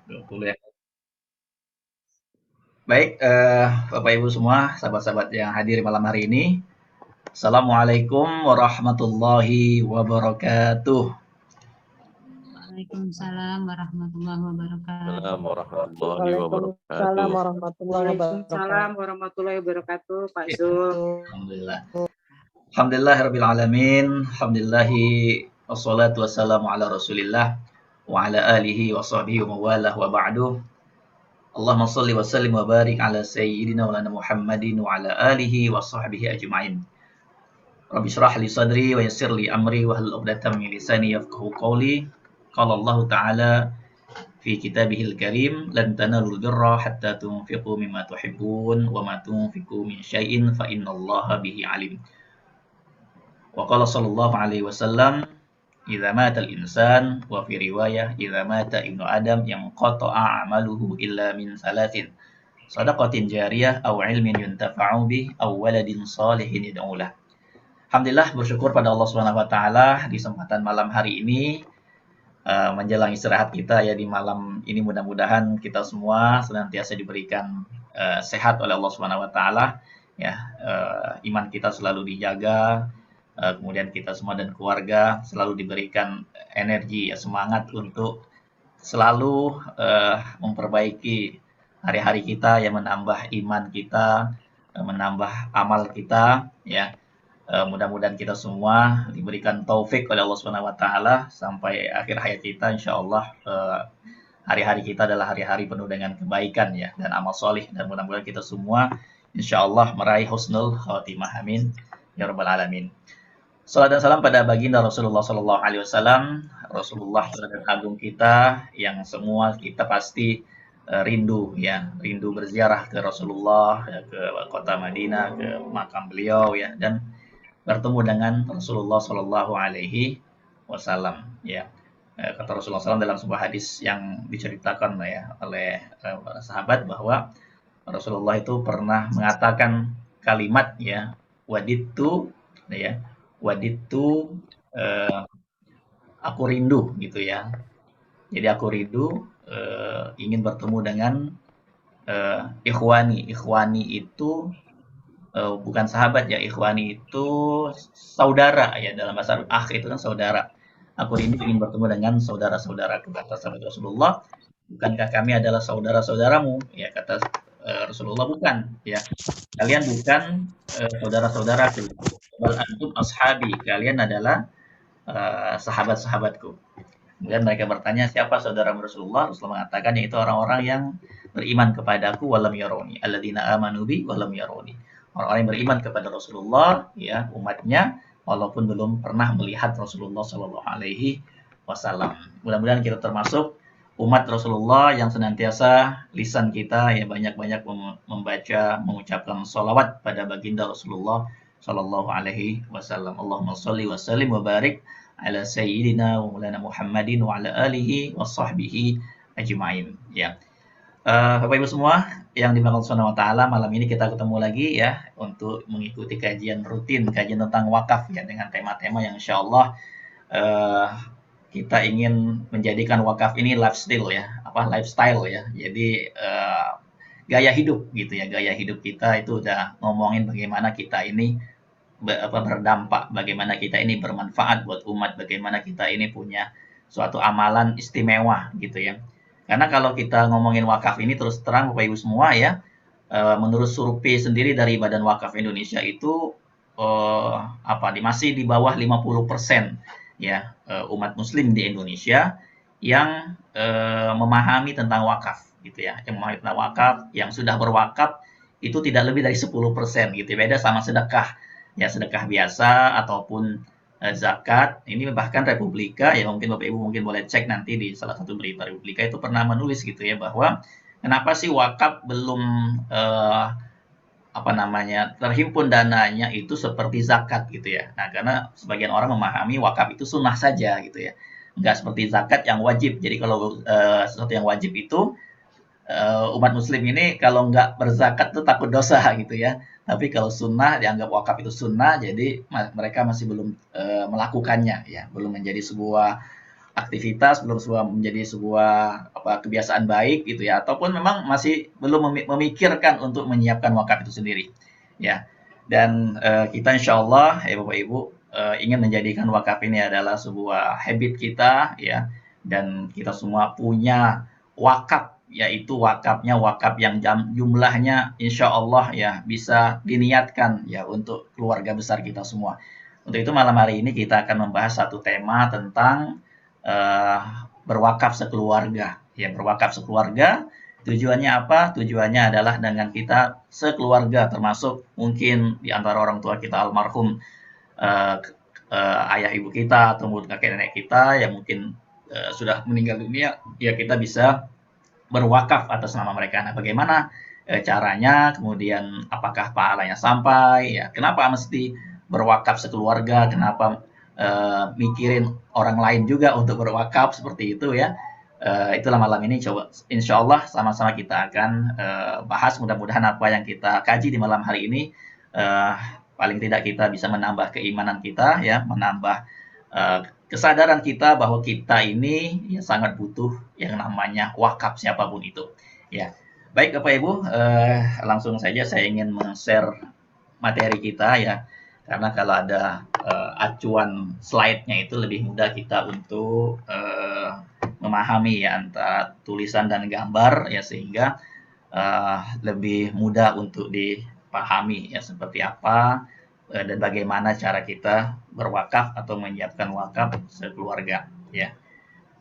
20 ya. Baik, Bapak Ibu semua, sahabat-sahabat yang hadir malam hari ini. Assalamualaikum warahmatullahi wabarakatuh. Waalaikumsalam warahmatullahi wabarakatuh. Assalamualaikum warahmatullahi Waalaikumsalam wabarakatuh. warahmatullahi Waalaikumsalam wabarakatuh. warahmatullahi wabarakatuh, Pak Zul. Alhamdulillah. Alhamdulillahirabbil alamin. Alhamdulillahi wassalatu wassalamu ala Rasulillah wa ala alihi wa sahbihi wa mawalah wa ba'du. Allahumma shalli wa sallim wa barik ala sayyidina wa lana Muhammadin wa ala alihi wa sahbihi ajma'in. Rabbi shrah li sadri wa yassir li amri wa hlul 'uqdatam min lisani yafqahu qawli. Qala Allah Ta'ala fi kitabihil karim lan tanalul birra hatta tunfiqu mimma tuhibbun wa ma tunfiqu min syai'in fa innallaha bihi alim. Wa qala sallallahu alaihi wasallam idza mata al-insan wa fi riwayah idza mata ibnu adam yanqata'a 'amaluhu illa min salatin shadaqatin jariyah aw 'ilmin yuntafa'u bih aw waladin shalihin yad'u lah. Alhamdulillah, bersyukur pada Allah Subhanahu wa taala di kesempatan malam hari ini menjelang istirahat kita ya di malam ini, mudah-mudahan kita semua senantiasa diberikan sehat oleh Allah Subhanahu wa taala ya, iman kita selalu dijaga, kemudian kita semua dan keluarga selalu diberikan energi ya, semangat untuk selalu memperbaiki hari-hari kita yang menambah iman kita, menambah amal kita ya. Mudah-mudahan kita semua diberikan taufik oleh Allah Subhanahu wa taala sampai akhir hayat kita, insyaallah hari-hari kita adalah hari-hari penuh dengan kebaikan ya dan amal solih, dan mudah-mudahan kita semua insyaallah meraih husnul khatimah, amin ya rabbal alamin. Salam dan salam pada baginda Rasulullah sallallahu alaihi wasallam, Rasulullah teladan agung kita yang semua kita pasti rindu ya, rindu berziarah ke Rasulullah ya, ke kota Madinah, ke makam beliau ya, dan bertemu dengan Rasulullah Shallallahu Alaihi Wasallam ya. Kata Rasulullah SAW dalam sebuah hadis yang diceritakan ya oleh para sahabat bahwa Rasulullah itu pernah mengatakan kalimat ya, waditu ya, waditu aku rindu gitu ya. Jadi aku rindu ingin bertemu dengan ikhwani. Ikhwani itu bukan sahabat ya, ikhwani itu saudara ya, dalam bahasa Arab akh itu kan saudara. Aku rindu ingin bertemu dengan saudara-saudara, kata sahabat Rasulullah, bukankah kami adalah saudara-saudaramu ya, kata Rasulullah, bukan ya, kalian bukan saudara-saudaraku, bal antum ashabi, kalian adalah sahabat-sahabatku. Kemudian mereka bertanya, siapa saudara Rasulullah? Rasulullah mengatakan yaitu orang-orang yang beriman kepadaku walam yaroni, alladzina amanu bi walam yaroni, orang-orang yang beriman kepada Rasulullah ya, umatnya, walaupun belum pernah melihat Rasulullah Shallallahu Alaihi Wasallam. Mudah-mudahan kita termasuk umat Rasulullah yang senantiasa lisan kita ya banyak-banyak membaca, mengucapkan salawat pada baginda Rasulullah Shallallahu Alaihi Wasallam. Allahumma sholli wa sallim wa barik ala sayyidina wa maulana Muhammadin wa ala alihi wa sahbihi ajma'in ya. Bapak Ibu semua yang dimaksud Subhanahu wa taala, malam ini kita ketemu lagi ya untuk mengikuti kajian rutin, kajian tentang wakaf ya, dengan tema-tema yang insyaallah kita ingin menjadikan wakaf ini lifestyle ya, lifestyle ya. Jadi gaya hidup gitu ya, gaya hidup kita itu udah ngomongin bagaimana kita ini berdampak, bagaimana kita ini bermanfaat buat umat, bagaimana kita ini punya suatu amalan istimewa gitu ya. Karena kalau kita ngomongin wakaf ini terus terang Bapak Ibu semua ya, menurut survei sendiri dari Badan Wakaf Indonesia itu masih di bawah 50% ya umat muslim di Indonesia yang memahami tentang wakaf gitu ya. Yang memahami tentang wakaf, yang sudah berwakaf itu tidak lebih dari 10% gitu. Beda sama sedekah. Ya, sedekah biasa ataupun zakat. Ini bahkan Republika ya, mungkin Bapak Ibu mungkin boleh cek nanti di salah satu berita Republika itu pernah menulis gitu ya, bahwa kenapa sih wakaf belum terhimpun dananya itu seperti zakat gitu ya. Nah, karena sebagian orang memahami wakaf itu sunnah saja gitu ya, nggak seperti zakat yang wajib. Jadi kalau sesuatu yang wajib itu umat muslim ini kalau nggak berzakat tuh takut dosa gitu ya. Tapi kalau sunnah dianggap wakaf itu sunnah, jadi mereka masih belum melakukannya ya, belum menjadi sebuah aktivitas, belum menjadi sebuah kebiasaan baik gitu ya, ataupun memang masih belum memikirkan untuk menyiapkan wakaf itu sendiri ya. Dan kita insya Allah ya Bapak Ibu ingin menjadikan wakaf ini adalah sebuah habit kita ya, dan kita semua punya wakaf, yaitu wakafnya wakaf yang jumlahnya insya Allah ya bisa diniatkan ya untuk keluarga besar kita semua. Untuk itu malam hari ini kita akan membahas satu tema tentang berwakaf sekeluarga. Ya, berwakaf sekeluarga. Tujuannya apa? Tujuannya adalah dengan kita sekeluarga, termasuk mungkin di antara orang tua kita almarhum, ayah ibu kita atau kakek nenek kita yang mungkin sudah meninggal dunia, ya kita bisa berwakaf atas nama mereka. Nah, bagaimana caranya? Kemudian apakah pahalanya sampai? Ya, kenapa mesti berwakaf sekeluarga? Kenapa mikirin orang lain juga untuk berwakaf seperti itu ya? Itulah malam ini coba insya Allah sama-sama kita akan bahas. Mudah-mudahan apa yang kita kaji di malam hari ini paling tidak kita bisa menambah keimanan kita ya, menambah kesadaran kita bahwa kita ini ya sangat butuh yang namanya wakaf siapapun itu ya. Baik Bapak Ibu, langsung saja saya ingin men-share materi kita ya, karena kalau ada acuan slide-nya itu lebih mudah kita untuk memahami ya antara tulisan dan gambar ya, sehingga lebih mudah untuk dipahami ya seperti apa dan bagaimana cara kita berwakaf atau menyiapkan wakaf sekeluarga ya.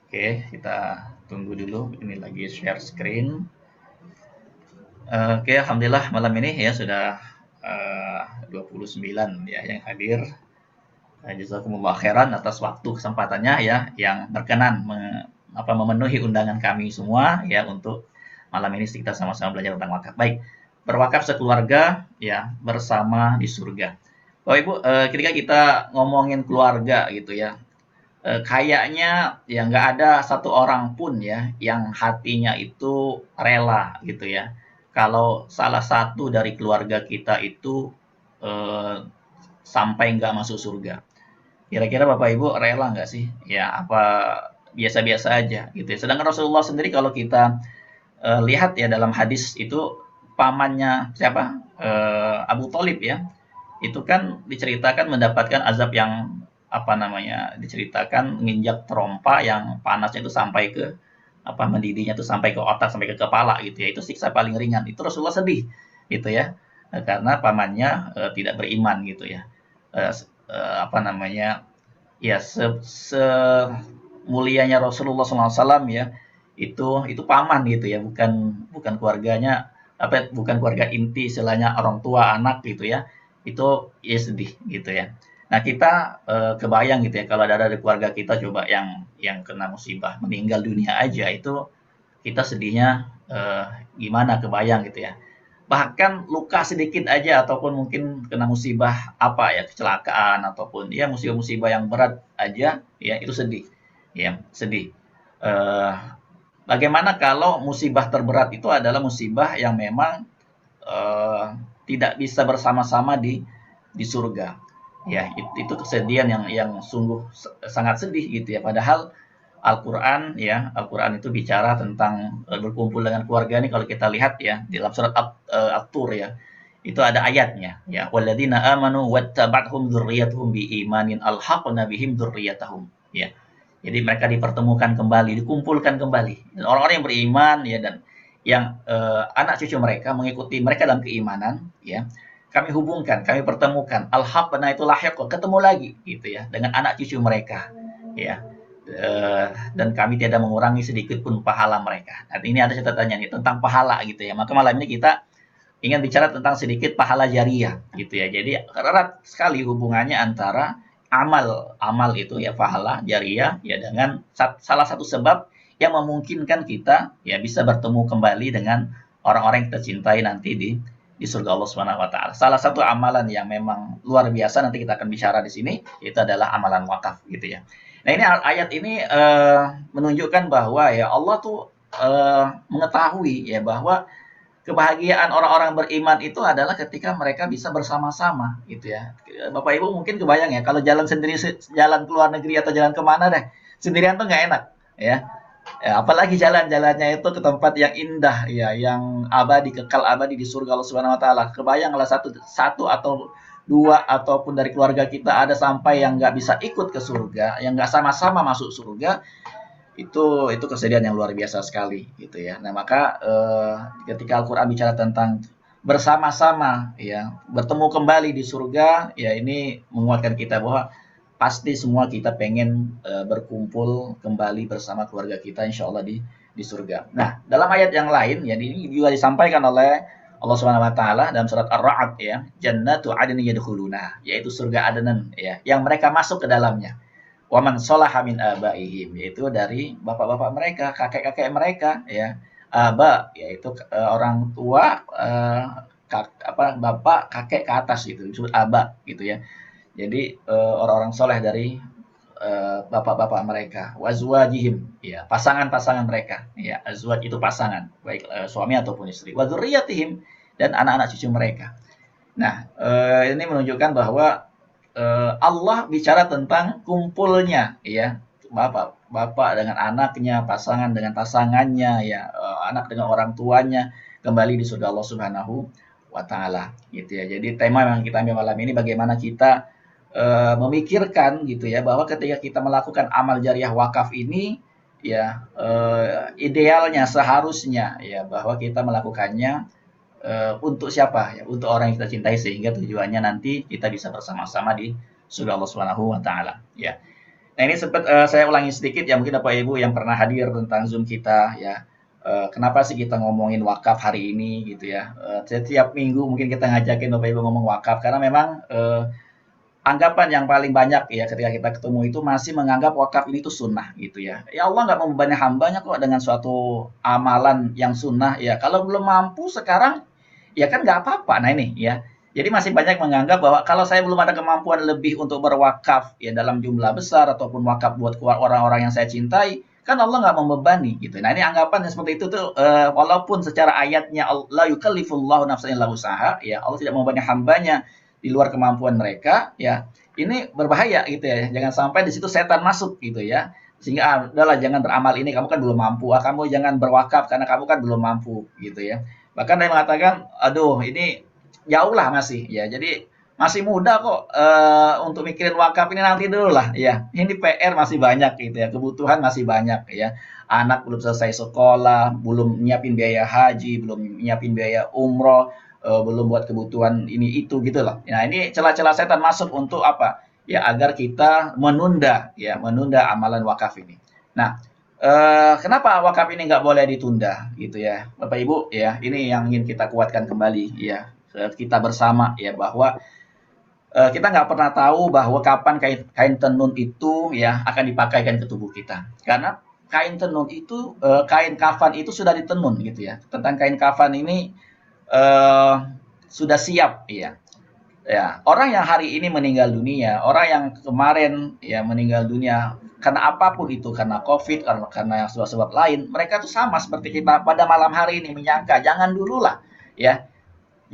Oke, kita tunggu dulu, ini lagi share screen. Oke, alhamdulillah malam ini ya sudah 29 ya yang hadir. Jazakumullah khairan atas waktu kesempatannya ya, yang berkenan memenuhi undangan kami semua ya untuk malam ini kita sama-sama belajar tentang wakaf. Baik, berwakaf sekeluarga ya bersama di surga. Bapak Ibu, ketika kita ngomongin keluarga gitu ya, kayaknya ya nggak ada satu orang pun ya yang hatinya itu rela gitu ya kalau salah satu dari keluarga kita itu sampai nggak masuk surga. Kira-kira Bapak Ibu rela nggak sih? Ya apa biasa-biasa aja gitu ya. Sedangkan Rasulullah sendiri kalau kita lihat ya dalam hadis itu, pamannya siapa? Abu Thalib ya. Itu kan diceritakan mendapatkan azab yang diceritakan menginjak terompa yang panasnya itu sampai ke mendidihnya itu sampai ke otak, sampai ke kepala gitu ya. Itu siksa paling ringan. Itu Rasulullah sedih gitu ya. Karena pamannya tidak beriman gitu ya. Ya mulianya Rasulullah SAW ya, itu paman gitu ya, bukan keluarganya, bukan keluarga inti istilahnya orang tua anak gitu ya. Itu ya sedih gitu ya. Nah kita kebayang gitu ya kalau ada di keluarga kita coba yang kena musibah meninggal dunia aja, itu kita sedihnya gimana, kebayang gitu ya. Bahkan luka sedikit aja ataupun mungkin kena musibah kecelakaan ataupun ya musibah-musibah yang berat aja ya, itu sedih ya, sedih. Bagaimana kalau musibah terberat itu adalah musibah yang memang tidak bisa bersama-sama di surga ya, itu kesedihan yang sungguh sangat sedih gitu ya. Padahal Al-Qur'an itu bicara tentang berkumpul dengan keluarga ini. Kalau kita lihat ya di dalam surat At-Tur ya, itu ada ayatnya ya, walladzina amanu wattaba'hum dzurriyyatuhum biimanin alhaqna bihim dzurriyyatahum ya. Jadi mereka dipertemukan kembali, dikumpulkan kembali, dan orang-orang yang beriman ya, dan yang anak cucu mereka mengikuti mereka dalam keimanan ya, kami hubungkan, kami pertemukan, alhaqna itu lahiq, ketemu lagi gitu ya dengan anak cucu mereka ya. Dan kami tidak mengurangi sedikit pun pahala mereka. Nah, ini ada catatannya nih tentang pahala gitu ya. Maka malam ini kita ingin bicara tentang sedikit pahala jariah gitu ya. Jadi erat sekali hubungannya antara amal itu ya, pahala jariah ya, dengan salah satu sebab yang memungkinkan kita ya bisa bertemu kembali dengan orang-orang yang kita cintai nanti di surga Allah Subhanahu wa taala. Salah satu amalan yang memang luar biasa nanti kita akan bicara di sini itu adalah amalan wakaf gitu ya. Nah, ini ayat ini menunjukkan bahwa ya Allah tuh mengetahui ya bahwa kebahagiaan orang-orang beriman itu adalah ketika mereka bisa bersama-sama gitu ya. Bapak Ibu mungkin kebayang ya kalau jalan sendiri, jalan ke luar negeri atau jalan kemana deh, Sendirian tuh nggak enak, ya. Ya, apalagi jalan-jalannya itu ke tempat yang indah, ya, yang abadi, kekal abadi di surga Allah Subhanahu Wa Taala. Kebayanglah satu atau dua ataupun dari keluarga kita ada sampai yang nggak bisa ikut ke surga, yang nggak sama-sama masuk surga, itu kesedihan yang luar biasa sekali gitu ya. Nah, maka ketika Al-Qur'an bicara tentang bersama-sama ya, bertemu kembali di surga, ya ini menguatkan kita bahwa pasti semua kita pengen berkumpul kembali bersama keluarga kita insyaallah di surga. Nah, dalam ayat yang lain ya ini juga disampaikan oleh Allah Subhanahu wa taala dalam surat Ar-Ra'd ya, jannatu adnin yadkhuluna, yaitu surga Adnan ya, yang mereka masuk ke dalamnya. Waman sholaha min abaihim, yaitu dari bapak-bapak mereka, kakek-kakek mereka ya. Aba yaitu orang tua, bapak, kakek ke atas gitu disebut aba gitu ya. Jadi orang-orang soleh dari bapak-bapak mereka, wazwajihim ya, pasangan-pasangan mereka ya, azwaj itu pasangan baik suami ataupun istri, wa dzurriyyatihim dan anak-anak cucu mereka. Nah, ini menunjukkan bahwa Allah bicara tentang kumpulnya ya, bapak dengan anaknya, pasangan dengan pasangannya ya, anak dengan orang tuanya kembali di surga Allah Subhanahu wa taala gitu ya. Jadi tema yang kita ambil malam ini bagaimana kita memikirkan gitu ya, bahwa ketika kita melakukan amal jariah wakaf ini ya, idealnya seharusnya ya bahwa kita melakukannya untuk siapa ya, untuk orang yang kita cintai sehingga tujuannya nanti kita bisa bersama-sama di surga Allah Subhanahu wa taala ya. Nah, ini sempat saya ulangi sedikit ya, mungkin Bapak Ibu yang pernah hadir tentang Zoom kita ya. Kenapa sih kita ngomongin wakaf hari ini gitu ya. Setiap minggu mungkin kita ngajakin Bapak Ibu ngomong wakaf karena memang anggapan yang paling banyak ya ketika kita ketemu itu masih menganggap wakaf ini tuh sunnah gitu ya. Ya Allah nggak membebani hambanya kok dengan suatu amalan yang sunnah ya. Kalau belum mampu sekarang ya kan nggak apa-apa. Nah ini ya. Jadi masih banyak menganggap bahwa kalau saya belum ada kemampuan lebih untuk berwakaf ya dalam jumlah besar ataupun wakaf buat orang-orang yang saya cintai, kan Allah nggak membebani gitu. Nah ini anggapan yang seperti itu tuh walaupun secara ayatnya la yukallifullahu nafsan illa wus'aha ya, Allah tidak membebani hambanya di luar kemampuan mereka ya, ini berbahaya gitu ya, jangan sampai di situ setan masuk gitu ya, sehingga udahlah jangan beramal ini, kamu kan belum mampu, kamu jangan berwakaf karena kamu kan belum mampu gitu ya. Bahkan dia mengatakan aduh ini jauh lah masih ya, jadi masih muda kok untuk mikirin wakaf ini, nanti dulu lah ya, ini PR masih banyak gitu ya, kebutuhan masih banyak ya, anak belum selesai sekolah, belum nyiapin biaya haji, belum nyiapin biaya umroh, belum buat kebutuhan ini itu gitu loh. Nah ini celah-celah setan masuk untuk apa? Ya agar kita menunda amalan wakaf ini. Nah kenapa wakaf ini nggak boleh ditunda gitu ya, Bapak Ibu ya? Ini yang ingin kita kuatkan kembali ya, kita bersama ya, bahwa kita nggak pernah tahu bahwa kapan kain tenun itu ya akan dipakaikan ke tubuh kita. Karena kain tenun itu, kain kafan itu sudah ditenun gitu ya. Tentang kain kafan ini sudah siap ya. Ya, orang yang hari ini meninggal dunia, orang yang kemarin ya meninggal dunia karena apapun itu, karena Covid, karena sebab-sebab lain, mereka tuh sama seperti kita pada malam hari ini menyangka, jangan dululah ya.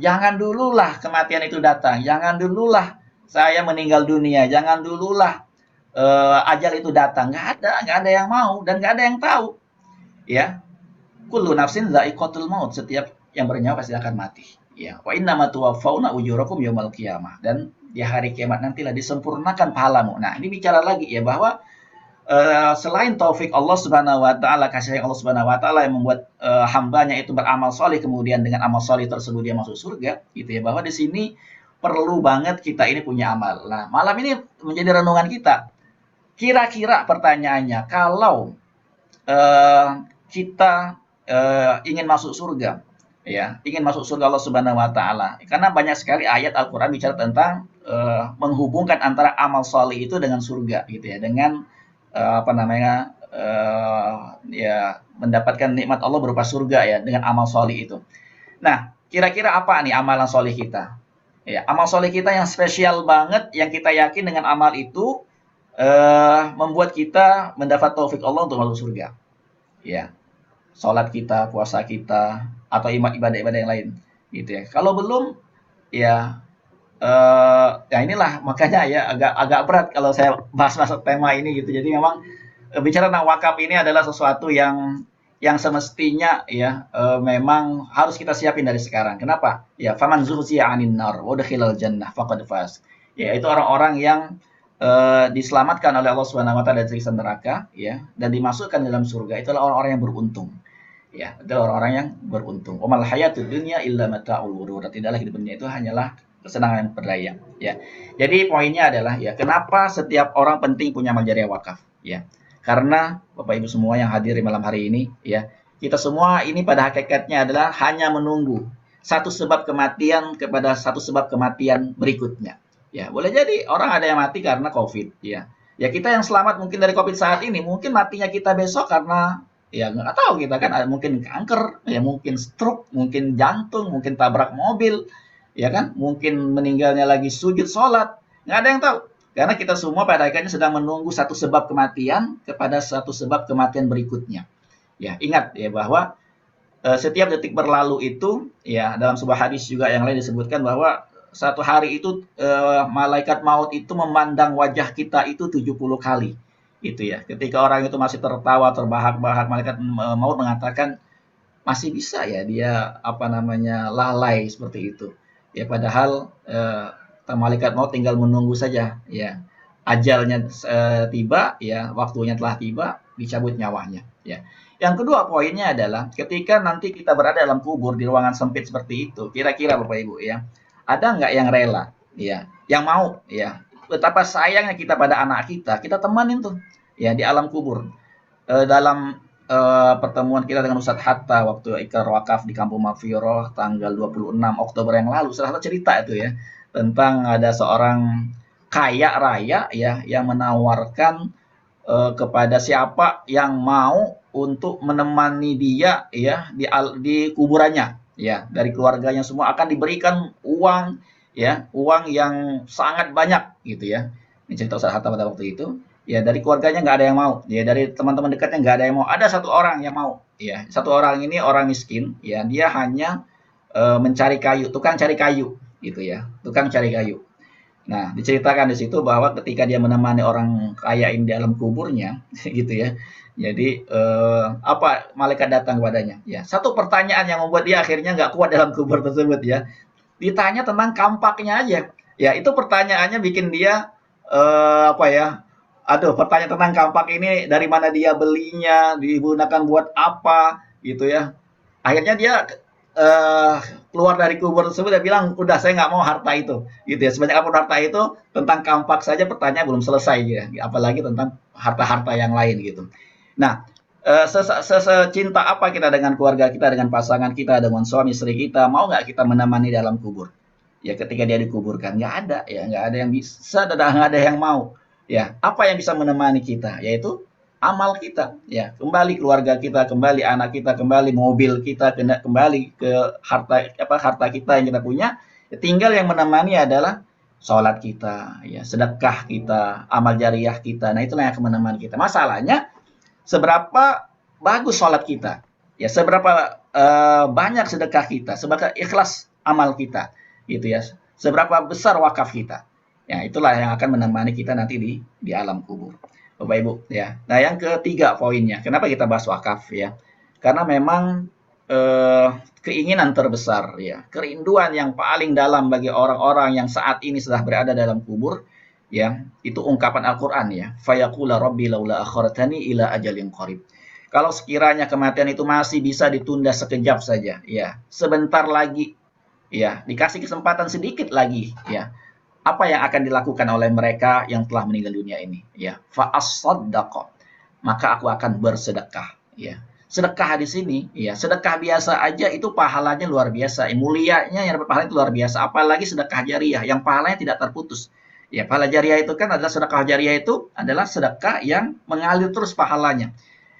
Jangan dululah kematian itu datang, jangan dululah saya meninggal dunia, jangan dululah ajal itu datang. Nggak ada yang mau dan nggak ada yang tahu ya. Kullu nafsin dha'iqatul maut, setiap yang bernyawa pasti akan mati. Ya, wa innama tuwaffawna ujurakum yaumal qiyamah, dan di hari kiamat nantilah disempurnakan pahalamu. Nah, ini bicara lagi ya bahwa selain taufik Allah Subhanahu wa taala, kasih sayang Allah Subhanahu wa taala yang membuat hambanya itu beramal soleh, kemudian dengan amal soleh tersebut dia masuk surga, gitu ya. Bahwa di sini perlu banget kita ini punya amal. Nah, malam ini menjadi renungan kita. Kira-kira pertanyaannya, kalau kita ingin masuk surga, ya, ingin masuk surga Allah Subhanahu wa taala. Karena banyak sekali ayat Al-Qur'an bicara tentang menghubungkan antara amal soleh itu dengan surga gitu ya, dengan ya mendapatkan nikmat Allah berupa surga ya dengan amal soleh itu. Nah, kira-kira apa nih amalan soleh kita? Ya, amal soleh kita yang spesial banget, yang kita yakin dengan amal itu membuat kita mendapat taufik Allah untuk masuk surga. Ya, sholat kita, puasa kita, atau ibadah-ibadah yang lain gitu ya. Kalau belum ya ya inilah makanya ya agak berat kalau saya bahas tema ini gitu. Jadi memang bicara tentang wakaf ini adalah sesuatu yang semestinya ya memang harus kita siapin dari sekarang. Kenapa? Ya, faman zuhziya 'anil nar wa udkhilal jannah faqad faz. Ya, itu orang-orang yang diselamatkan oleh Allah Subhanahu wa taala dari siksa neraka ya dan dimasukkan dalam surga. Itulah orang-orang yang beruntung. Ya, itu orang-orang yang beruntung. Wa mal hayatud dunya illa mata'ul ghurur. Tidaklah hidup dunia itu hanyalah kesenangan yang berdaya ya. Jadi poinnya adalah ya kenapa setiap orang penting punya amal jariah wakaf ya. Karena Bapak Ibu semua yang hadir di malam hari ini ya, kita semua ini pada hakikatnya adalah hanya menunggu satu sebab kematian kepada satu sebab kematian berikutnya. Ya, boleh jadi orang ada yang mati karena Covid ya. Ya kita yang selamat mungkin dari Covid saat ini, mungkin matinya kita besok karena ya nggak tahu kita kan mungkin kanker, ya mungkin stroke, mungkin jantung, mungkin tabrak mobil, ya kan? Mungkin meninggalnya lagi sujud sholat, nggak ada yang tahu. Karena kita semua pada akhirnya sedang menunggu satu sebab kematian kepada satu sebab kematian berikutnya. Ya, ingat ya bahwa setiap detik berlalu itu, ya dalam sebuah hadis juga yang lain disebutkan bahwa satu hari itu malaikat maut itu memandang wajah kita itu 70 kali. Itu ya. Ketika orang itu masih tertawa, terbahak-bahak, malaikat maut mengatakan masih bisa ya dia lalai seperti itu. Ya padahal malaikat maut tinggal menunggu saja ya. Ajalnya tiba ya, waktunya telah tiba, dicabut nyawanya ya. Yang kedua poinnya adalah ketika nanti kita berada dalam kubur di ruangan sempit seperti itu, kira-kira Bapak Ibu ya, ada nggak yang rela ya, yang mau ya. Betapa sayangnya kita pada anak kita temanin tuh ya di alam kubur. Dalam pertemuan kita dengan Ustadz Hatta waktu ikrar wakaf di Kampung Maghfirah tanggal 26 Oktober yang lalu, salah satu cerita itu ya tentang ada seorang kaya raya ya yang menawarkan kepada siapa yang mau untuk menemani dia ya di kuburannya ya, dari keluarganya semua akan diberikan uang ya, uang yang sangat banyak gitu ya. Ini cerita Ustadz Hatta pada waktu itu. Ya dari keluarganya nggak ada yang mau, ya dari teman-teman dekatnya nggak ada yang mau. Ada satu orang yang mau, ya satu orang ini orang miskin, ya dia hanya mencari kayu, tukang cari kayu, gitu ya, tukang cari kayu. Nah diceritakan di situ bahwa ketika dia menemani orang kaya ini di alam kuburnya, gitu ya. Jadi apa malaikat datang kepadanya? Ya satu pertanyaan yang membuat dia akhirnya nggak kuat dalam kubur tersebut ya. Ditanya tentang kampaknya aja, ya itu pertanyaannya bikin dia aduh, pertanyaan tentang kampak ini dari mana dia belinya, digunakan buat apa, gitu ya. Akhirnya dia keluar dari kubur tersebut dan bilang, udah saya nggak mau harta itu, gitu ya. Sebanyak apapun harta itu, tentang kampak saja pertanyaan belum selesai, ya. Apalagi tentang harta-harta yang lain, gitu. Nah, secinta apa kita dengan keluarga kita, dengan pasangan kita, dengan suami istri kita, mau nggak kita menemani dalam kubur? Ya, ketika dia dikuburkan, nggak ada, ya, nggak ada yang bisa, nggak ada yang mau. Ya, apa yang bisa menemani kita? Yaitu amal kita. Ya, kembali keluarga kita, kembali anak kita, kembali mobil kita, kembali ke harta kita yang kita punya. Ya, tinggal yang menemani adalah sholat kita, ya, sedekah kita, amal jariah kita. Nah, itulah yang akan menemani kita. Masalahnya, seberapa bagus sholat kita, ya, seberapa banyak sedekah kita, seberapa ikhlas amal kita, gitu ya. Seberapa besar wakaf kita. Ya, itulah yang akan menemani kita nanti di alam kubur. Bapak Ibu, ya. Nah, yang ketiga poinnya, kenapa kita bahas wakaf ya? Karena memang keinginan terbesar ya, kerinduan yang paling dalam bagi orang-orang yang saat ini sudah berada dalam kubur ya, itu ungkapan Al-Qur'an ya. Fayaqula rabbi laula akhartani ila ajalin qarib. Kalau sekiranya kematian itu masih bisa ditunda sekejap saja, ya, sebentar lagi ya, dikasih kesempatan sedikit lagi ya, apa yang akan dilakukan oleh mereka yang telah meninggal dunia ini ya, fa as-saddaqa, maka aku akan bersedekah ya. Sedekah di sini ya, sedekah biasa aja itu pahalanya luar biasa, mulianya yang dapat pahala itu luar biasa, apalagi sedekah jariah yang pahalanya tidak terputus ya. Pahala jariah itu kan adalah sedekah jariah, itu adalah sedekah yang mengalir terus pahalanya.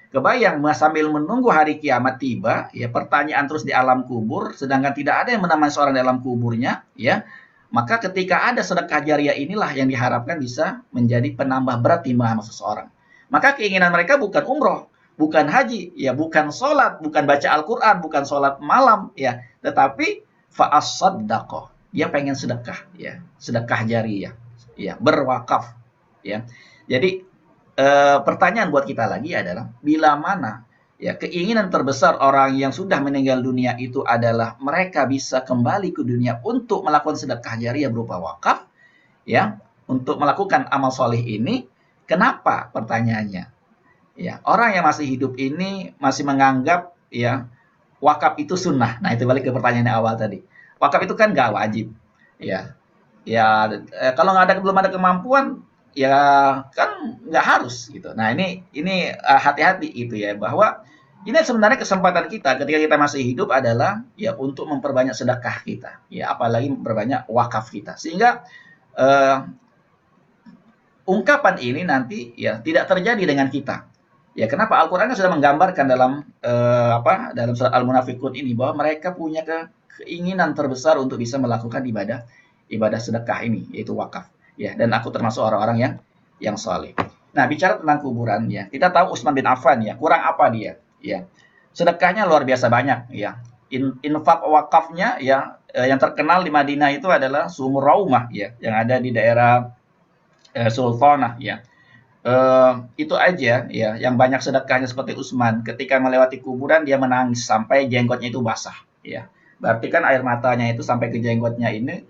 Kebayang sambil menunggu hari kiamat tiba ya, pertanyaan terus di alam kubur, sedangkan tidak ada yang menemani seorang dalam kuburnya ya. Maka ketika ada sedekah jariah inilah yang diharapkan bisa menjadi penambah berat timbangan seseorang. Maka keinginan mereka bukan umroh, bukan haji, ya bukan sholat, bukan baca Al-Quran, bukan sholat malam, ya, tetapi fa'as-saddaqah. Dia pengen sedekah, ya, sedekah jariah, ya, berwakaf, ya. Jadi pertanyaan buat kita lagi adalah bila mana ya keinginan terbesar orang yang sudah meninggal dunia itu adalah mereka bisa kembali ke dunia untuk melakukan sedekah jariyah berupa wakaf, ya, untuk melakukan amal soleh ini. Kenapa? Pertanyaannya, ya, orang yang masih hidup ini masih menganggap ya wakaf itu sunnah. Nah, itu balik ke pertanyaan yang awal tadi. Wakaf itu kan nggak wajib, ya. Ya, kalau nggak ada belum ada kemampuan, ya kan nggak harus gitu. Nah, ini hati-hati itu ya, bahwa ini sebenarnya kesempatan kita ketika kita masih hidup adalah ya untuk memperbanyak sedekah kita, ya apalagi memperbanyak wakaf kita, sehingga eh, ungkapan ini nanti ya tidak terjadi dengan kita. Ya, kenapa Al-Qur'an kan sudah menggambarkan dalam dalam surat Al-Munafiqun ini bahwa mereka punya keinginan terbesar untuk bisa melakukan ibadah sedekah ini, yaitu wakaf. Ya, dan aku termasuk orang-orang yang saleh. Nah, bicara tentang kuburan ya, kita tahu Utsman bin Affan ya, kurang apa dia? Ya. Sedekahnya luar biasa banyak ya. Infak wakafnya ya, yang terkenal di Madinah itu adalah Sumur Raumah ya, yang ada di daerah Sultanah ya. Itu aja ya, yang banyak sedekahnya seperti Utsman, ketika melewati kuburan dia menangis sampai jenggotnya itu basah ya. Berarti kan air matanya itu sampai ke jenggotnya ini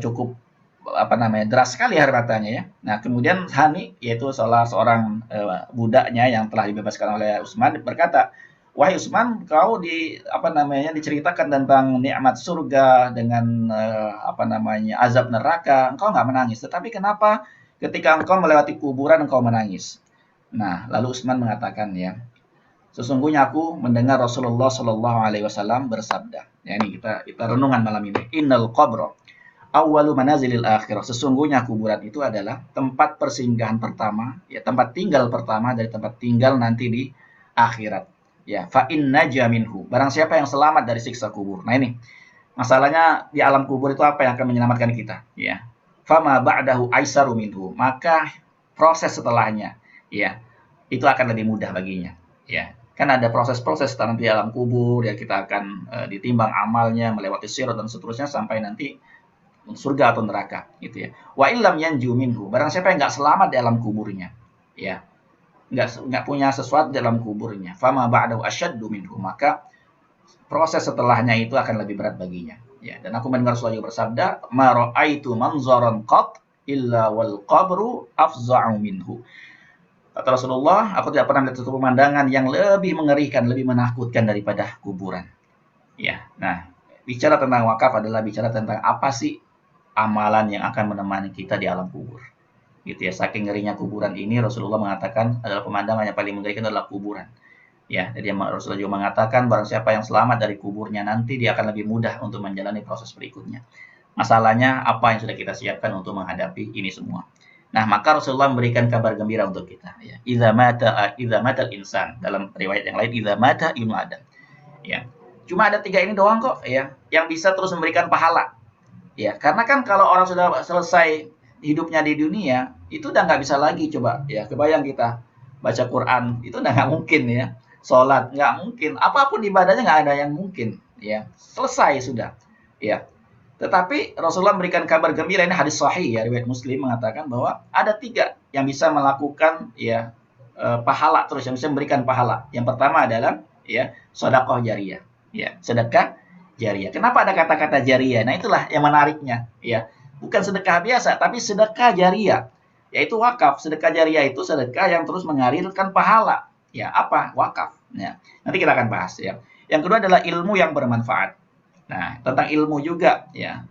cukup deras sekali air matanya ya. Nah, kemudian Hani, yaitu salah seorang budaknya yang telah dibebaskan oleh Utsman, berkata, "Wahai Utsman, kau diceritakan tentang nikmat surga dengan azab neraka, engkau nggak menangis. Tetapi kenapa ketika engkau melewati kuburan engkau menangis?" Nah, lalu Utsman mengatakan ya, "Sesungguhnya aku mendengar Rasulullah Shallallahu Alaihi Wasallam bersabda." Ya, ini kita renungan malam ini. Innal qabra awwalu manazilil akhirah. Sesungguhnya kuburan itu adalah tempat persinggahan pertama, ya tempat tinggal pertama dari tempat tinggal nanti di akhirat. Ya, fa inna jaminhu. Barang siapa yang selamat dari siksa kubur. Nah, ini masalahnya di alam kubur itu apa yang akan menyelamatkan kita, ya. Fama ba'dahu aisaru minhu. Maka proses setelahnya, ya, itu akan lebih mudah baginya, ya. Kan ada proses-proses nanti di alam kubur, ya kita akan ditimbang amalnya, melewati sirat dan seterusnya sampai nanti surga atau neraka gitu ya. Wa illam yanju minhu, barang siapa yang enggak selamat di alam kuburnya, ya, enggak punya sesuatu di dalam kuburnya, fama ba'dahu asyaddu minhu, maka proses setelahnya itu akan lebih berat baginya, ya. Dan aku mendengar Rasulullah juga bersabda, ma ra'aitu manzaran qat illa wal qabru afza'u minhu. Kata Rasulullah, aku tidak pernah melihat satu pemandangan yang lebih mengerikan, lebih menakutkan daripada kuburan, ya. Nah, bicara tentang wakaf adalah bicara tentang apa sih amalan yang akan menemani kita di alam kubur, gitu ya. Saking ngerinya kuburan ini, Rasulullah mengatakan adalah pemandangan yang paling mengerikan adalah kuburan, ya. Jadi Rasulullah juga mengatakan barang siapa yang selamat dari kuburnya nanti dia akan lebih mudah untuk menjalani proses berikutnya. Masalahnya apa yang sudah kita siapkan untuk menghadapi ini semua. Nah, maka Rasulullah memberikan kabar gembira untuk kita, ya. Idza matal insan, dalam riwayat yang lain idza mata ibnu adam, ya. Cuma ada 3 ini doang kok ya yang bisa terus memberikan pahala. Ya, karena kan kalau orang sudah selesai hidupnya di dunia, itu udah nggak bisa lagi coba ya. Kebayang kita baca Quran, itu udah nggak mungkin ya. Sholat nggak mungkin, apapun ibadahnya nggak ada yang mungkin ya. Selesai sudah. Ya. Tetapi Rasulullah memberikan kabar gembira, ini hadis sahih ya, riwayat Muslim mengatakan bahwa ada 3 yang bisa melakukan ya pahala terus, yang bisa memberikan pahala. Yang pertama adalah ya sedekah jariyah. Ya, sedekah jariyah. Kenapa ada kata-kata jariyah? Nah, itulah yang menariknya, ya. Bukan sedekah biasa, tapi sedekah jariyah, yaitu wakaf. Sedekah jariyah itu sedekah yang terus mengalirkan pahala. Ya, apa? Wakaf. Ya. Nanti kita akan bahas ya. Yang kedua adalah ilmu yang bermanfaat. Nah, tentang ilmu juga ya.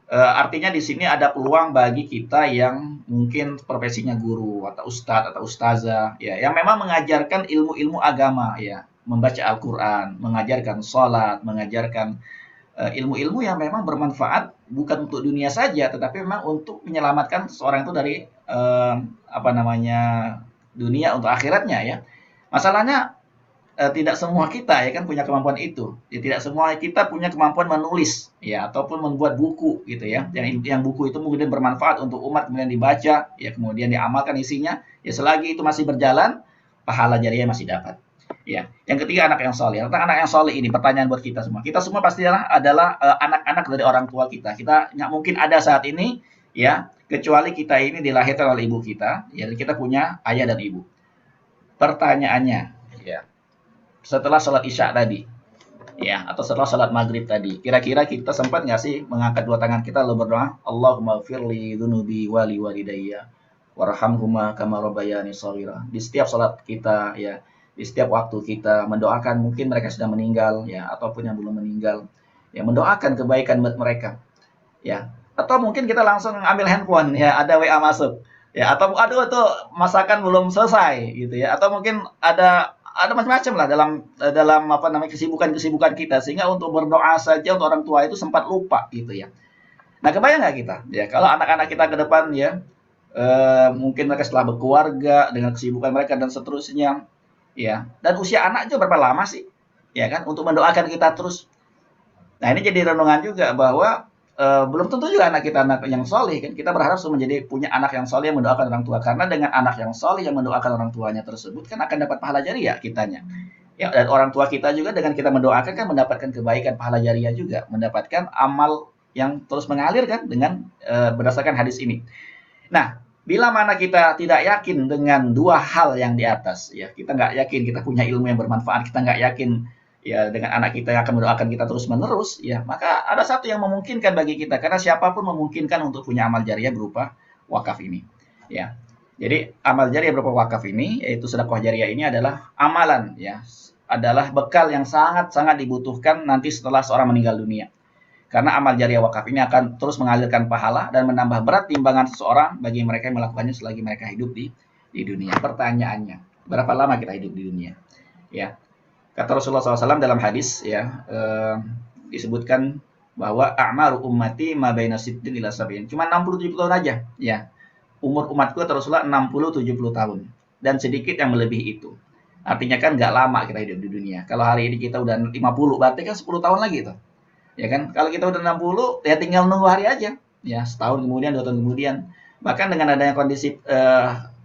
Artinya di sini ada peluang bagi kita yang mungkin profesinya guru atau ustadz atau ustazah ya, yang memang mengajarkan ilmu-ilmu agama ya, membaca Al-Qur'an, mengajarkan salat, mengajarkan ilmu-ilmu yang memang bermanfaat bukan untuk dunia saja, tetapi memang untuk menyelamatkan seorang itu dari dunia untuk akhiratnya ya. Masalahnya tidak semua kita ya kan punya kemampuan itu. Ya, tidak semua kita punya kemampuan menulis ya ataupun membuat buku gitu ya. Yang buku itu kemudian bermanfaat untuk umat, kemudian dibaca, ya kemudian diamalkan isinya. Ya selagi itu masih berjalan, pahala jariyah masih dapat. Ya. Yang ketiga anak yang soleh. Tentang anak yang soleh ini pertanyaan buat kita semua. Kita semua pasti adalah anak-anak dari orang tua kita. Kita nggak mungkin ada saat ini ya, kecuali kita ini dilahirkan oleh ibu kita, ya kita punya ayah dan ibu. Pertanyaannya, ya, setelah sholat isya tadi, ya, atau setelah sholat maghrib tadi, kira-kira kita sempat nggak sih mengangkat dua tangan kita lalu berdoa, Allahumma firli dunubi wali walidayya warhamhuma kama rabbayani shaghira. Di setiap sholat kita, ya, di setiap waktu kita mendoakan, mungkin mereka sudah meninggal, ya, ataupun yang belum meninggal, ya, mendoakan kebaikan buat mereka, ya. Atau mungkin kita langsung ambil handphone, ya, ada WA masuk, ya, atau aduh tuh masakan belum selesai gitu ya, atau mungkin ada macam-macam lah dalam dalam apa namanya kesibukan-kesibukan kita, sehingga untuk berdoa saja untuk orang tua itu sempat lupa gitu ya. Nah, kebayang nggak kita ya kalau anak-anak kita ke depan ya, mungkin mereka setelah berkeluarga dengan kesibukan mereka dan seterusnya, ya, dan usia anak juga berapa lama sih, ya kan, untuk mendoakan kita terus. Nah, ini jadi renungan juga bahwa belum tentu juga anak kita anak yang soleh kan. Kita berharap semua menjadi punya anak yang soleh yang mendoakan orang tua. Karena dengan anak yang soleh yang mendoakan orang tuanya tersebut kan akan dapat pahala jariah kitanya. Ya, dan orang tua kita juga dengan kita mendoakan kan mendapatkan kebaikan pahala jariah juga, mendapatkan amal yang terus mengalir kan dengan berdasarkan hadis ini. Nah, bila mana kita tidak yakin dengan dua hal yang di atas, ya kita nggak yakin kita punya ilmu yang bermanfaat, kita nggak yakin ya dengan anak kita yang akan mendoakan kita terus menerus, ya maka ada satu yang memungkinkan bagi kita, karena siapapun memungkinkan untuk punya amal jariah berupa wakaf ini, ya. Jadi amal jariah berupa wakaf ini, yaitu sedekah jariah ini adalah amalan, ya, adalah bekal yang sangat-sangat dibutuhkan nanti setelah seorang meninggal dunia. Karena amal jariah wakaf ini akan terus mengalirkan pahala dan menambah berat timbangan seseorang bagi mereka yang melakukannya selagi mereka hidup di dunia. Pertanyaannya, berapa lama kita hidup di dunia? Ya, kata Rasulullah SAW dalam hadis, ya, disebutkan bahwa a'maru ummati ma baina sittin ila sab'in. Cuma 60-70 tahun aja, ya. Umur umatku kata Rasulullah 60-70 tahun dan sedikit yang melebihi itu. Artinya kan nggak lama kita hidup di dunia. Kalau hari ini kita udah 50, berarti kan 10 tahun lagi tuh. Ya kan? Kalau kita udah 60, ya tinggal nunggu hari aja. Ya, setahun kemudian, 2 tahun kemudian. Bahkan dengan adanya kondisi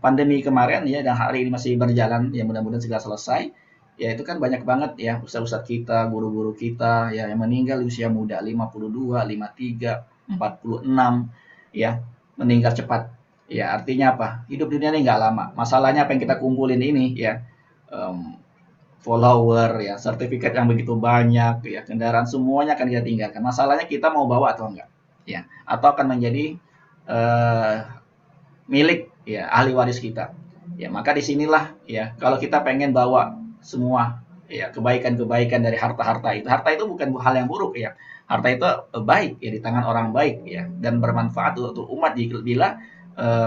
pandemi kemarin, ya, dan hari ini masih berjalan, ya mudah-mudahan segera selesai. Ya itu kan banyak banget ya ustadz-ustadz kita, guru-guru kita ya yang meninggal di usia muda, 52, 53, 46, ya, meninggal cepat. Ya artinya apa? Hidup dunia ini nggak lama. Masalahnya apa yang kita kumpulin ini ya, follower ya, sertifikat yang begitu banyak ya, kendaraan semuanya akan kita tinggalkan. Masalahnya kita mau bawa atau enggak, ya, atau akan menjadi milik ya ahli waris kita. Ya maka disinilah ya kalau kita pengen bawa semua ya kebaikan-kebaikan dari harta-harta itu. Harta itu bukan hal yang buruk ya. Harta itu baik ya di tangan orang baik ya dan bermanfaat untuk umat bila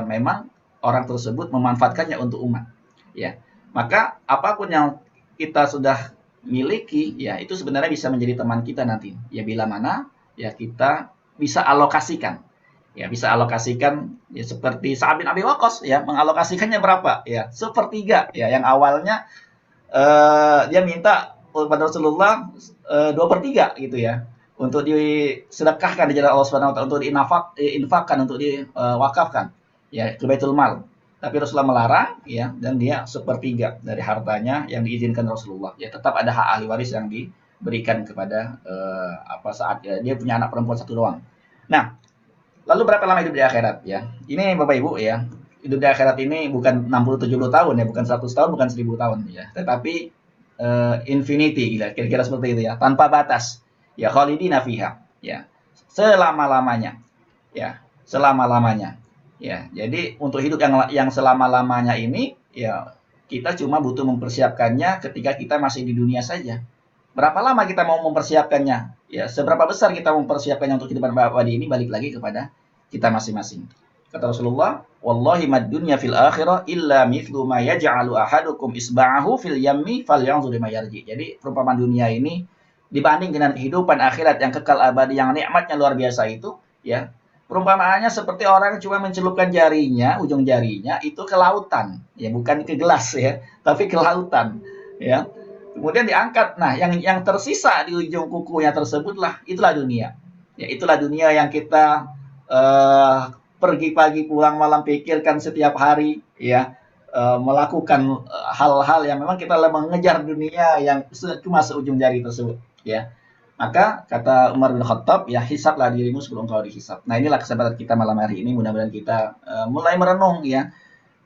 memang orang tersebut memanfaatkannya untuk umat. Ya. Maka apapun yang kita sudah miliki ya itu sebenarnya bisa menjadi teman kita nanti. Ya bila mana ya kita bisa alokasikan. Ya bisa alokasikan ya seperti Sa'ad bin Abi Waqqas ya mengalokasikannya berapa? Ya, sepertiga ya yang awalnya dia minta kepada Rasulullah 2/3 gitu ya untuk disedekahkan di jalan Allah Subhanahu wa taala, untuk diinfakkan, untuk diwakafkan ya ke Baitul Mal. Tapi Rasulullah melarang ya dan dia 1/3 dari hartanya yang diizinkan Rasulullah. Ya tetap ada hak ahli waris yang diberikan kepada saat ya, dia punya anak perempuan satu doang. Nah, lalu berapa lama hidup di akhirat ya? Ini Bapak Ibu ya. Hidup di akhirat ini bukan 60-70 tahun ya, bukan 100 tahun, bukan 1000 tahun ya. Tetapi infinity kira-kira seperti itu ya, tanpa batas. Ya khalidina fiha ya. Selama-lamanya. Ya, selama-lamanya. Ya, jadi untuk hidup yang selama-lamanya ini ya kita cuma butuh mempersiapkannya ketika kita masih di dunia saja. Berapa lama kita mau mempersiapkannya? Ya, seberapa besar kita mempersiapkannya untuk kehidupan abadi ini balik lagi kepada kita masing-masing. Kata Rasulullah, "Wallahi mad dunya fil akhirah illa mithlu ma yaj'alu ahadukum isba'ahu fil yammi falyanzur ma yarji." Jadi, perumpamaan dunia ini dibanding dengan kehidupan akhirat yang kekal abadi yang nikmatnya luar biasa itu, ya. Perumpamaannya seperti orang yang cuma mencelupkan jarinya, ujung jarinya itu ke lautan, ya, bukan ke gelas ya, tapi ke lautan, ya. Kemudian diangkat. Nah, yang tersisa di ujung kukunya tersebutlah itulah dunia. Ya, itulah dunia yang kita pergi pagi pulang malam pikirkan setiap hari ya, melakukan hal-hal yang memang kita mengejar dunia yang cuma seujung jari tersebut ya. Maka kata Umar bin Khattab, ya hisablah dirimu sebelum kau dihisab. Nah inilah kesempatan kita malam hari ini, mudah-mudahan kita mulai merenung ya.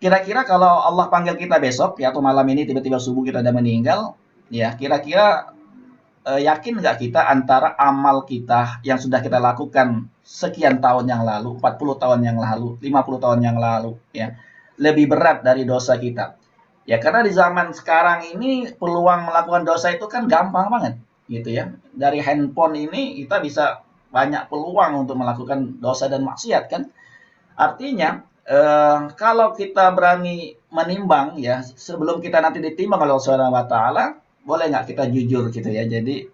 Kira-kira kalau Allah panggil kita besok ya atau malam ini tiba-tiba subuh kita udah meninggal, ya kira-kira yakin nggak kita antara amal kita yang sudah kita lakukan sekian tahun yang lalu, 40 tahun yang lalu, 50 tahun yang lalu, ya, lebih berat dari dosa kita. Ya, karena di zaman sekarang ini peluang melakukan dosa itu kan gampang banget, gitu ya. Dari handphone ini kita bisa banyak peluang untuk melakukan dosa dan maksiat kan. Artinya, kalau kita berani menimbang ya, sebelum kita nanti ditimbang oleh Allah Subhanahu wa taala, boleh nggak kita jujur gitu ya. Jadi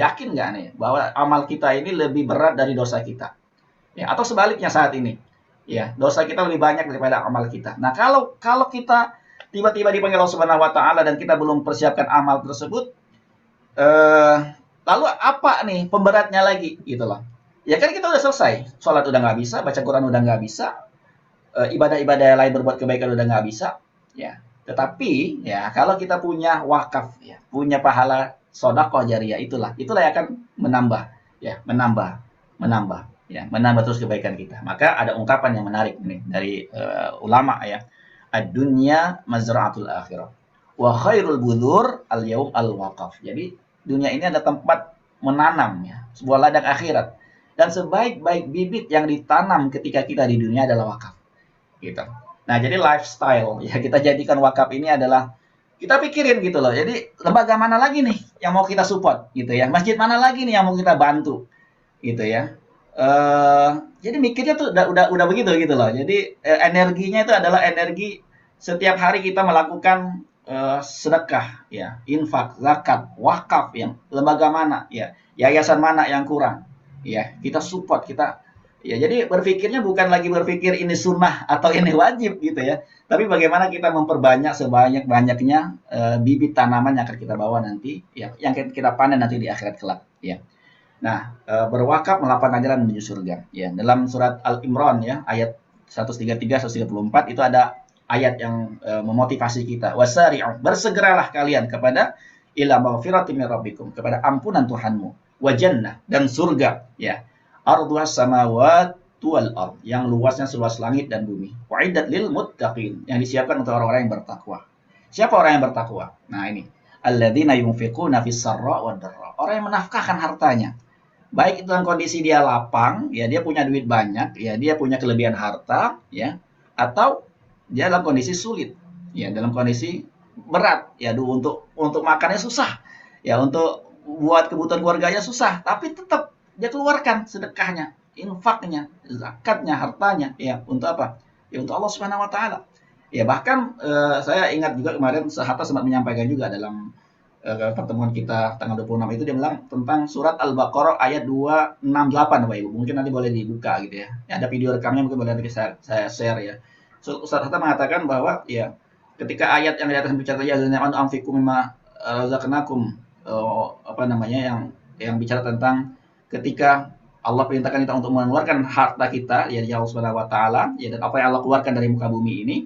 yakin nggak nih bahwa amal kita ini lebih berat dari dosa kita? Ya, atau sebaliknya saat ini, ya dosa kita lebih banyak daripada amal kita. Nah kalau kalau kita tiba-tiba dipanggil Allah Subhanahu wa taala dan kita belum persiapkan amal tersebut, eh, lalu apa nih pemberatnya lagi gitu loh. Ya kan kita udah selesai, sholat udah nggak bisa, baca Quran udah nggak bisa, ibadah-ibadah lain berbuat kebaikan udah nggak bisa, ya. Tetapi ya kalau kita punya wakaf, ya, punya pahala sodakoh jariah, itulah yang akan menambah, ya, menambah, ya, menambah terus kebaikan kita. Maka ada ungkapan yang menarik nih dari ulama ya, ad-dunya mazra'atul akhirah, wa khairul budur al-yaum al-waqaf. Jadi dunia ini ada tempat menanam ya, sebuah ladang akhirat. Dan sebaik-baik bibit yang ditanam ketika kita di dunia adalah wakaf. Gitu. Nah, jadi lifestyle ya kita jadikan wakaf ini adalah kita pikirin gitu loh. Jadi lembaga mana lagi nih yang mau kita support gitu ya. Masjid mana lagi nih yang mau kita bantu gitu ya. Jadi mikirnya tuh udah begitu gitu loh. Jadi energinya itu adalah energi setiap hari kita melakukan sedekah ya, infak, zakat, wakaf yang lembaga mana ya, yayasan mana yang kurang. Ya, kita support, kita ya jadi berpikirnya bukan lagi berpikir ini sunnah atau ini wajib gitu ya. Tapi bagaimana kita memperbanyak sebanyak-banyaknya bibit tanaman yang akan kita bawa nanti ya, yang kita panen nanti di akhirat kelak ya. Nah, berwakaf melakukan ajaran menuju surga ya. Dalam surat Al-Imran ya, ayat 133 134 itu ada ayat yang memotivasi kita. Wasari'u, bersegeralah kalian kepada ila maghfiratin min rabbikum, kepada ampunan Tuhanmu. Wa jannah, dan surga ya, ardhuas samawati wal ard, yang luasnya seluas langit dan bumi. Wa'iddat lil muttaqin, yang disiapkan untuk orang-orang yang bertakwa. Siapa orang yang bertakwa? Nah ini, alladzina yunfiquna fis sarra wad dharra, orang yang menafkahkan hartanya, baik itu dalam kondisi dia lapang ya, dia punya duit banyak ya, dia punya kelebihan harta ya, atau dia dalam kondisi sulit ya, dalam kondisi berat ya, untuk makannya susah ya, untuk buat kebutuhan keluarganya susah, tapi tetap dia keluarkan sedekahnya, infaknya, zakatnya, hartanya ya, untuk apa? Ya untuk Allah Subhanahu wa taala. Ya bahkan saya ingat juga kemarin Hatta sempat menyampaikan juga dalam pertemuan kita tanggal 26 itu, dia bilang tentang surat Al-Baqarah ayat 268 Bapak Ibu. Mungkin nanti boleh dibuka gitu ya. Ya ada video rekamnya, mungkin boleh nanti saya share ya. So, Ustaz Hatta mengatakan bahwa ya ketika ayat yang di atas bicara ya anfiqu mimma razaqnakum, apa namanya, yang bicara tentang ketika Allah perintahkan kita untuk mengeluarkan harta kita ya, Allah Subhanahu wa taala ya, dan apa yang Allah keluarkan dari muka bumi ini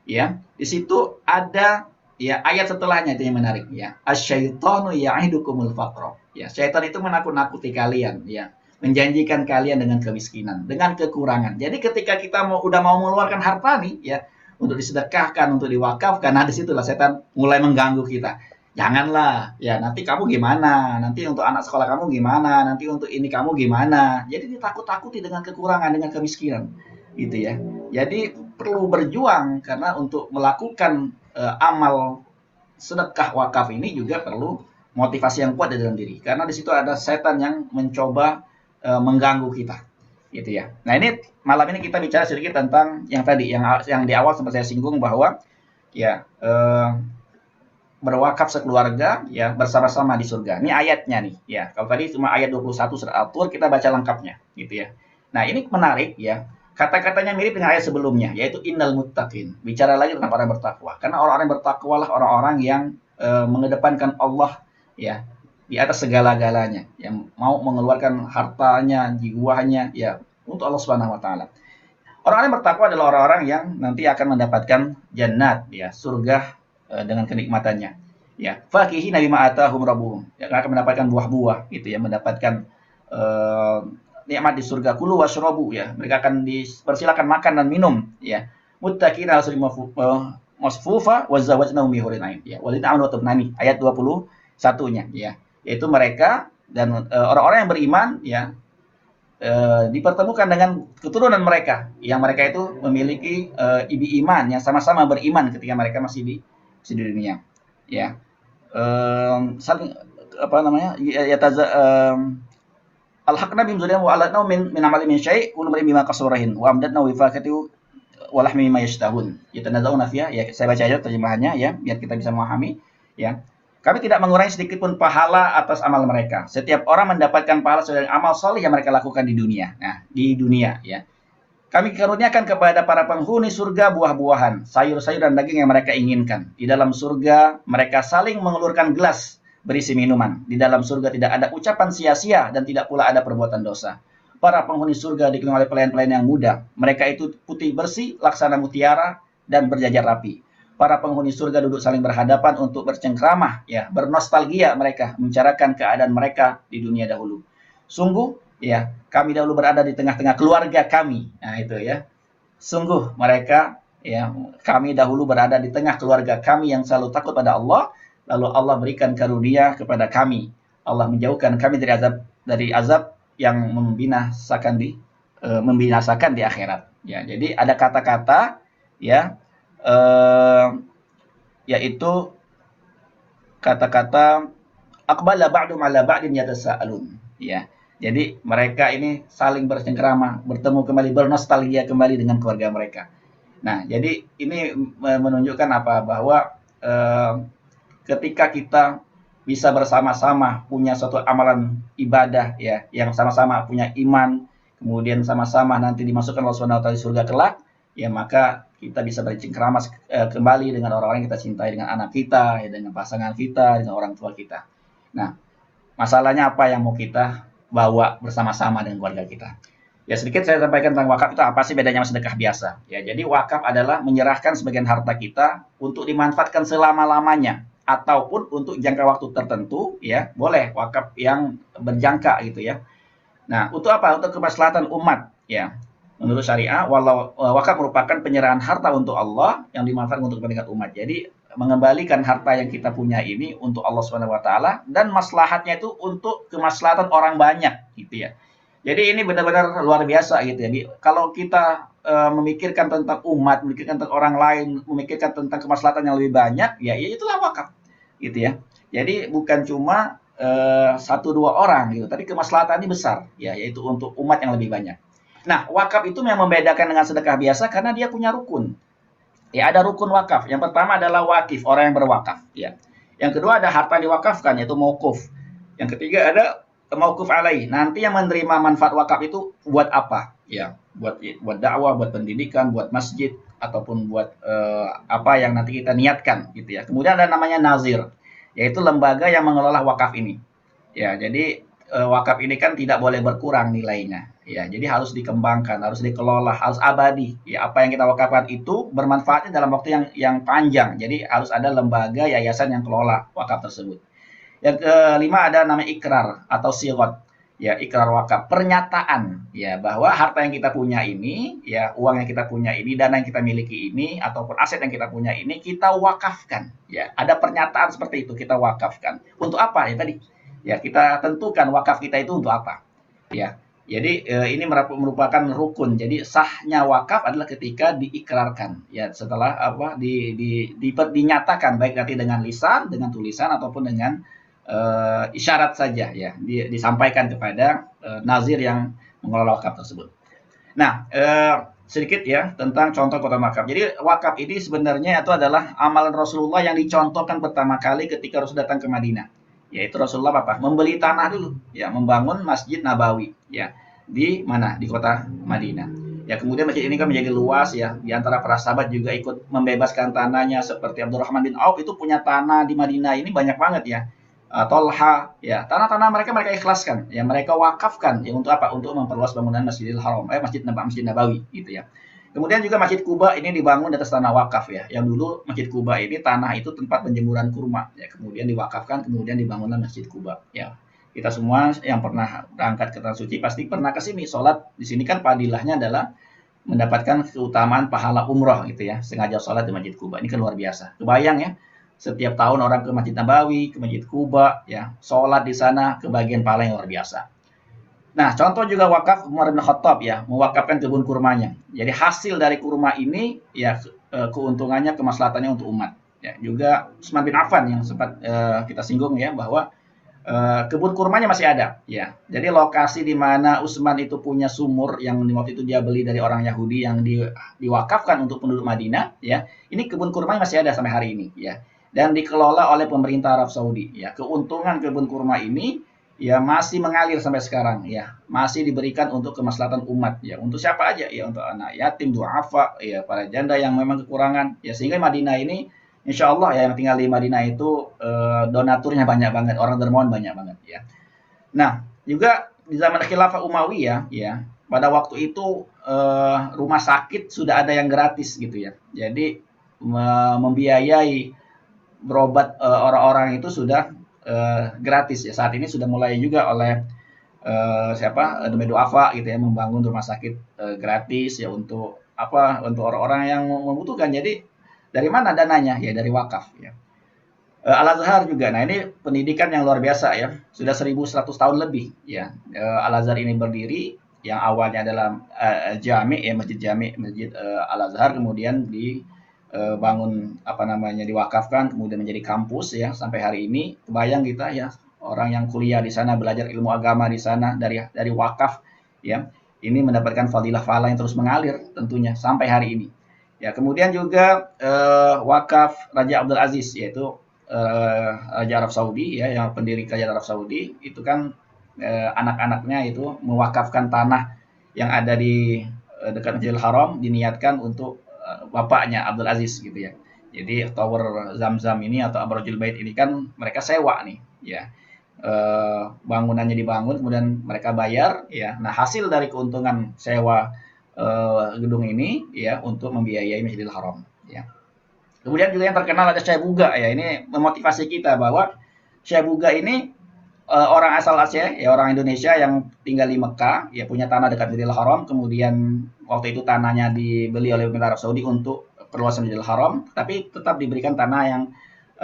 ya, di situ ada ya ayat setelahnya itu yang menarik ya, asyaitanu ya'idukumul faqra ya, syaitan itu menakut-nakuti kalian ya, menjanjikan kalian dengan kemiskinan, dengan kekurangan. Jadi ketika kita udah mau mengeluarkan harta nih ya, untuk disedekahkan, untuk diwakafkan, nah disitulah setan mulai mengganggu kita. Janganlah, ya nanti kamu gimana, nanti untuk anak sekolah kamu gimana, nanti untuk ini kamu gimana. Jadi ditakut-takuti dengan kekurangan, dengan kemiskinan, gitu ya. Jadi perlu berjuang, karena untuk melakukan amal sedekah wakaf ini juga perlu motivasi yang kuat di dalam diri, karena di situ ada setan yang mencoba mengganggu kita, gitu ya. Nah ini malam ini kita bicara sedikit tentang yang tadi, yang di awal sempat saya singgung bahwa ya berwakaf sekeluarga ya, bersama-sama di surga. Ini ayatnya nih ya. Kalau tadi cuma ayat 21 surat Al-Tur, kita baca lengkapnya gitu ya. Nah, ini menarik ya. Kata-katanya mirip dengan ayat sebelumnya, yaitu innal muttaqin. Bicara lagi tentang orang bertakwa. Karena orang-orang bertakwa lah orang-orang yang mengedepankan Allah ya di atas segala-galanya, yang mau mengeluarkan hartanya, jiwanya ya untuk Allah Subhanahu wa taala. Orang-orang yang bertakwa adalah orang-orang yang nanti akan mendapatkan jannat ya, surga dengan kenikmatannya. Ya, fakihina bima atahum rabbuhum. Ya, akan mendapatkan buah-buah gitu ya, mendapatkan eh, nikmat di surga. Kulu washrabu ya. Mereka akan dipersilakan makan dan minum ya. Muttaqina ala sururin masfufa wa zawwajnahum bi hurin ain. Ya, walina amanu tabnani ayat 21-nya ya. Yaitu mereka dan orang-orang yang beriman ya dipertemukan dengan keturunan mereka yang mereka itu memiliki ibi iman yang sama-sama beriman ketika mereka masih di dunia ya saling apa namanya ya taza alhaqna bim zuriyyan wa alatna min amali min syai' kullu mar'in bima kasurahin wa amdatna wa fakatu wa lahmi mimma yashtahun yatanazawna fiha ya saya baca aja terjemahannya ya biar kita bisa memahami ya. Kami tidak mengurangi sedikit pun pahala atas amal mereka. Setiap orang mendapatkan pahala sesuai dengan amal soleh yang mereka lakukan di dunia. Nah, di dunia ya. Kami karuniakan kepada para penghuni surga buah-buahan, sayur-sayur dan daging yang mereka inginkan. Di dalam surga mereka saling mengelurkan gelas berisi minuman. Di dalam surga tidak ada ucapan sia-sia dan tidak pula ada perbuatan dosa. Para penghuni surga dikelilingi oleh pelayan-pelayan yang muda. Mereka itu putih bersih, laksana mutiara dan berjajar rapi. Para penghuni surga duduk saling berhadapan untuk bercengkrama, ya, bernostalgia mereka, membicarakan keadaan mereka di dunia dahulu. Sungguh, ya, kami dahulu berada di tengah-tengah keluarga kami. Nah, itu ya. Sungguh mereka, ya, kami dahulu berada di tengah keluarga kami yang selalu takut pada Allah, lalu Allah berikan karunia kepada kami. Allah menjauhkan kami dari azab yang membinasakan di akhirat. Ya, jadi ada kata-kata, ya, yaitu kata-kata aqbala ba'dum ala ba'din yatasaalun ya. Jadi mereka ini saling bercengkrama, bertemu kembali, bernostalgia kembali dengan keluarga mereka. Nah, jadi ini menunjukkan apa? Bahwa ketika kita bisa bersama-sama punya suatu amalan ibadah ya, yang sama-sama punya iman, kemudian sama-sama nanti dimasukkan Allah Subhanahu wa taala di surga kelak, ya maka kita bisa bercengkrama kembali dengan orang-orang yang kita cintai, dengan anak kita, ya, dengan pasangan kita, dengan orang tua kita. Nah, masalahnya apa yang mau kita bawa bersama-sama dengan keluarga kita? Ya sedikit saya sampaikan tentang wakaf itu apa sih bedanya sama sedekah biasa. Ya, jadi wakaf adalah menyerahkan sebagian harta kita untuk dimanfaatkan selama-lamanya ataupun untuk jangka waktu tertentu, ya boleh wakaf yang berjangka gitu ya. Nah, untuk apa? Untuk kemaslahatan umat, ya. Menurut syariah, walau wakaf merupakan penyerahan harta untuk Allah yang dimanfaatkan untuk kepentingan umat. Jadi mengembalikan harta yang kita punya ini untuk Allah Subhanahu wa taala dan maslahatnya itu untuk kemaslahatan orang banyak gitu ya. Jadi ini benar-benar luar biasa gitu ya. Jadi, kalau kita memikirkan tentang umat, memikirkan tentang orang lain, memikirkan tentang kemaslahatan yang lebih banyak, ya itulah wakaf gitu ya. Jadi bukan cuma satu dua orang gitu, tapi kemaslahatannya besar ya, yaitu untuk umat yang lebih banyak. Nah, wakaf itu yang membedakan dengan sedekah biasa karena dia punya rukun. Ya, ada rukun wakaf. Yang pertama adalah wakif, orang yang berwakaf. Ya. Yang kedua ada harta yang diwakafkan, yaitu mauquf. Yang ketiga ada mauquf alaih. Nanti yang menerima manfaat wakaf itu buat apa? Ya, buat dakwah, buat pendidikan, buat masjid, ataupun buat apa yang nanti kita niatkan. Gitu ya. Kemudian ada namanya nazir, yaitu lembaga yang mengelola wakaf ini. Ya, jadi wakaf ini kan tidak boleh berkurang nilainya. Ya, jadi harus dikembangkan, harus dikelola, harus abadi. Ya, apa yang kita wakafkan itu bermanfaatnya dalam waktu yang panjang. Jadi harus ada lembaga yayasan yang kelola wakaf tersebut. Yang kelima ada namanya ikrar atau sigot. Ya, ikrar wakaf, pernyataan ya bahwa harta yang kita punya ini, ya uang yang kita punya ini, dana yang kita miliki ini ataupun aset yang kita punya ini kita wakafkan. Ya, ada pernyataan seperti itu kita wakafkan. Untuk apa ya tadi? Ya, kita tentukan wakaf kita itu untuk apa. Ya. Jadi ini merupakan rukun. Jadi sahnya wakaf adalah ketika diikrarkan, ya setelah apa dinyatakan baik nanti dengan lisan, dengan tulisan ataupun dengan isyarat saja, ya disampaikan kepada nazir yang mengelola wakaf tersebut. Nah, sedikit ya tentang contoh kota wakaf. Jadi wakaf ini sebenarnya itu adalah amalan Rasulullah yang dicontohkan pertama kali ketika Rasul datang ke Madinah. Yaitu Rasulullah apa? Membeli tanah dulu, ya membangun Masjid Nabawi, ya di mana? Di kota Madinah. Ya kemudian masjid ini kan menjadi luas ya. Di antara para sahabat juga ikut membebaskan tanahnya seperti Abdurrahman bin Auf itu punya tanah di Madinah ini banyak banget ya. Tolha, ya tanah-tanah mereka ikhlaskan, ya mereka wakafkan, ya untuk apa? Untuk memperluas bangunan Masjidil Haram, Masjid Nabawi, gitu ya. Kemudian juga Masjid Kuba ini dibangun di atas tanah wakaf ya. Yang dulu Masjid Kuba ini tanah itu tempat penjemuran kurma ya. Kemudian diwakafkan, kemudian dibangunlah Masjid Kuba ya. Kita semua yang pernah berangkat ke Tanah Suci pasti pernah ke sini sholat. Di sini kan padilahnya adalah mendapatkan keutamaan pahala umroh gitu ya. Sengaja sholat di Masjid Kuba. Ini kan luar biasa. Kebayang ya. Setiap tahun orang ke Masjid Nabawi, ke Masjid Kuba, ya, sholat di sana, kebagian pahala yang luar biasa. Nah, contoh juga wakaf Umar bin Khattab ya, mewakafkan kebun kurmanya. Jadi hasil dari kurma ini, ya keuntungannya, kemaslahatannya untuk umat. Ya, juga Utsman bin Affan yang sempat kita singgung ya, bahwa kebun kurmanya masih ada. Ya, jadi lokasi di mana Utsman itu punya sumur yang waktu itu dia beli dari orang Yahudi yang diwakafkan untuk penduduk Madinah. Ya, ini kebun kurmanya masih ada sampai hari ini. Ya, dan dikelola oleh pemerintah Arab Saudi. Ya, keuntungan kebun kurma ini ya masih mengalir sampai sekarang. Ya, masih diberikan untuk kemaslahatan umat. Ya, untuk siapa aja? Ya, untuk anak yatim, duafa, ya para janda yang memang kekurangan. Ya, sehingga Madinah ini, insya Allah ya yang tinggal di Madinah itu donaturnya banyak banget, orang dermawan banyak banget. Ya. Nah, juga di zaman Khilafah Umayyah, ya pada waktu itu rumah sakit sudah ada yang gratis gitu ya. Jadi membiayai berobat orang-orang itu sudah gratis ya. Saat ini sudah mulai juga oleh Demi Duafa gitu ya membangun rumah sakit gratis ya untuk untuk orang-orang yang membutuhkan. Jadi dari mana dananya? Ya dari wakaf ya. Al-Azhar juga. Nah, ini pendidikan yang luar biasa ya. Sudah 1100 tahun lebih ya. Al-Azhar ini berdiri yang awalnya adalah jami ya, masjid jami, masjid Al-Azhar, kemudian bangun diwakafkan kemudian menjadi kampus ya sampai hari ini. Kebayang kita ya orang yang kuliah di sana belajar ilmu agama di sana dari wakaf ya. Ini mendapatkan fadilah-fadilah yang terus mengalir tentunya sampai hari ini. Ya, kemudian juga wakaf Raja Abdul Aziz yaitu Raja Arab Saudi ya yang pendiri Kerajaan Arab Saudi itu kan anak-anaknya itu mewakafkan tanah yang ada di dekat Masjidil Haram diniatkan untuk bapaknya Abdul Aziz gitu ya. Jadi Tower Zamzam ini atau Abrojul Bait ini kan mereka sewa nih ya. Bangunannya dibangun kemudian mereka bayar ya. Nah, hasil dari keuntungan sewa gedung ini ya untuk membiayai Masjidil Haram ya. Kemudian juga yang terkenal ada Syekh Buga ya. Ini memotivasi kita bahwa Syekh Buga ini orang asal Aceh, ya orang Indonesia yang tinggal di Mekah, ya punya tanah dekat Masjidil Haram, kemudian waktu itu tanahnya dibeli oleh pemerintah Arab Saudi untuk perluasan Masjidil Haram, tapi tetap diberikan tanah yang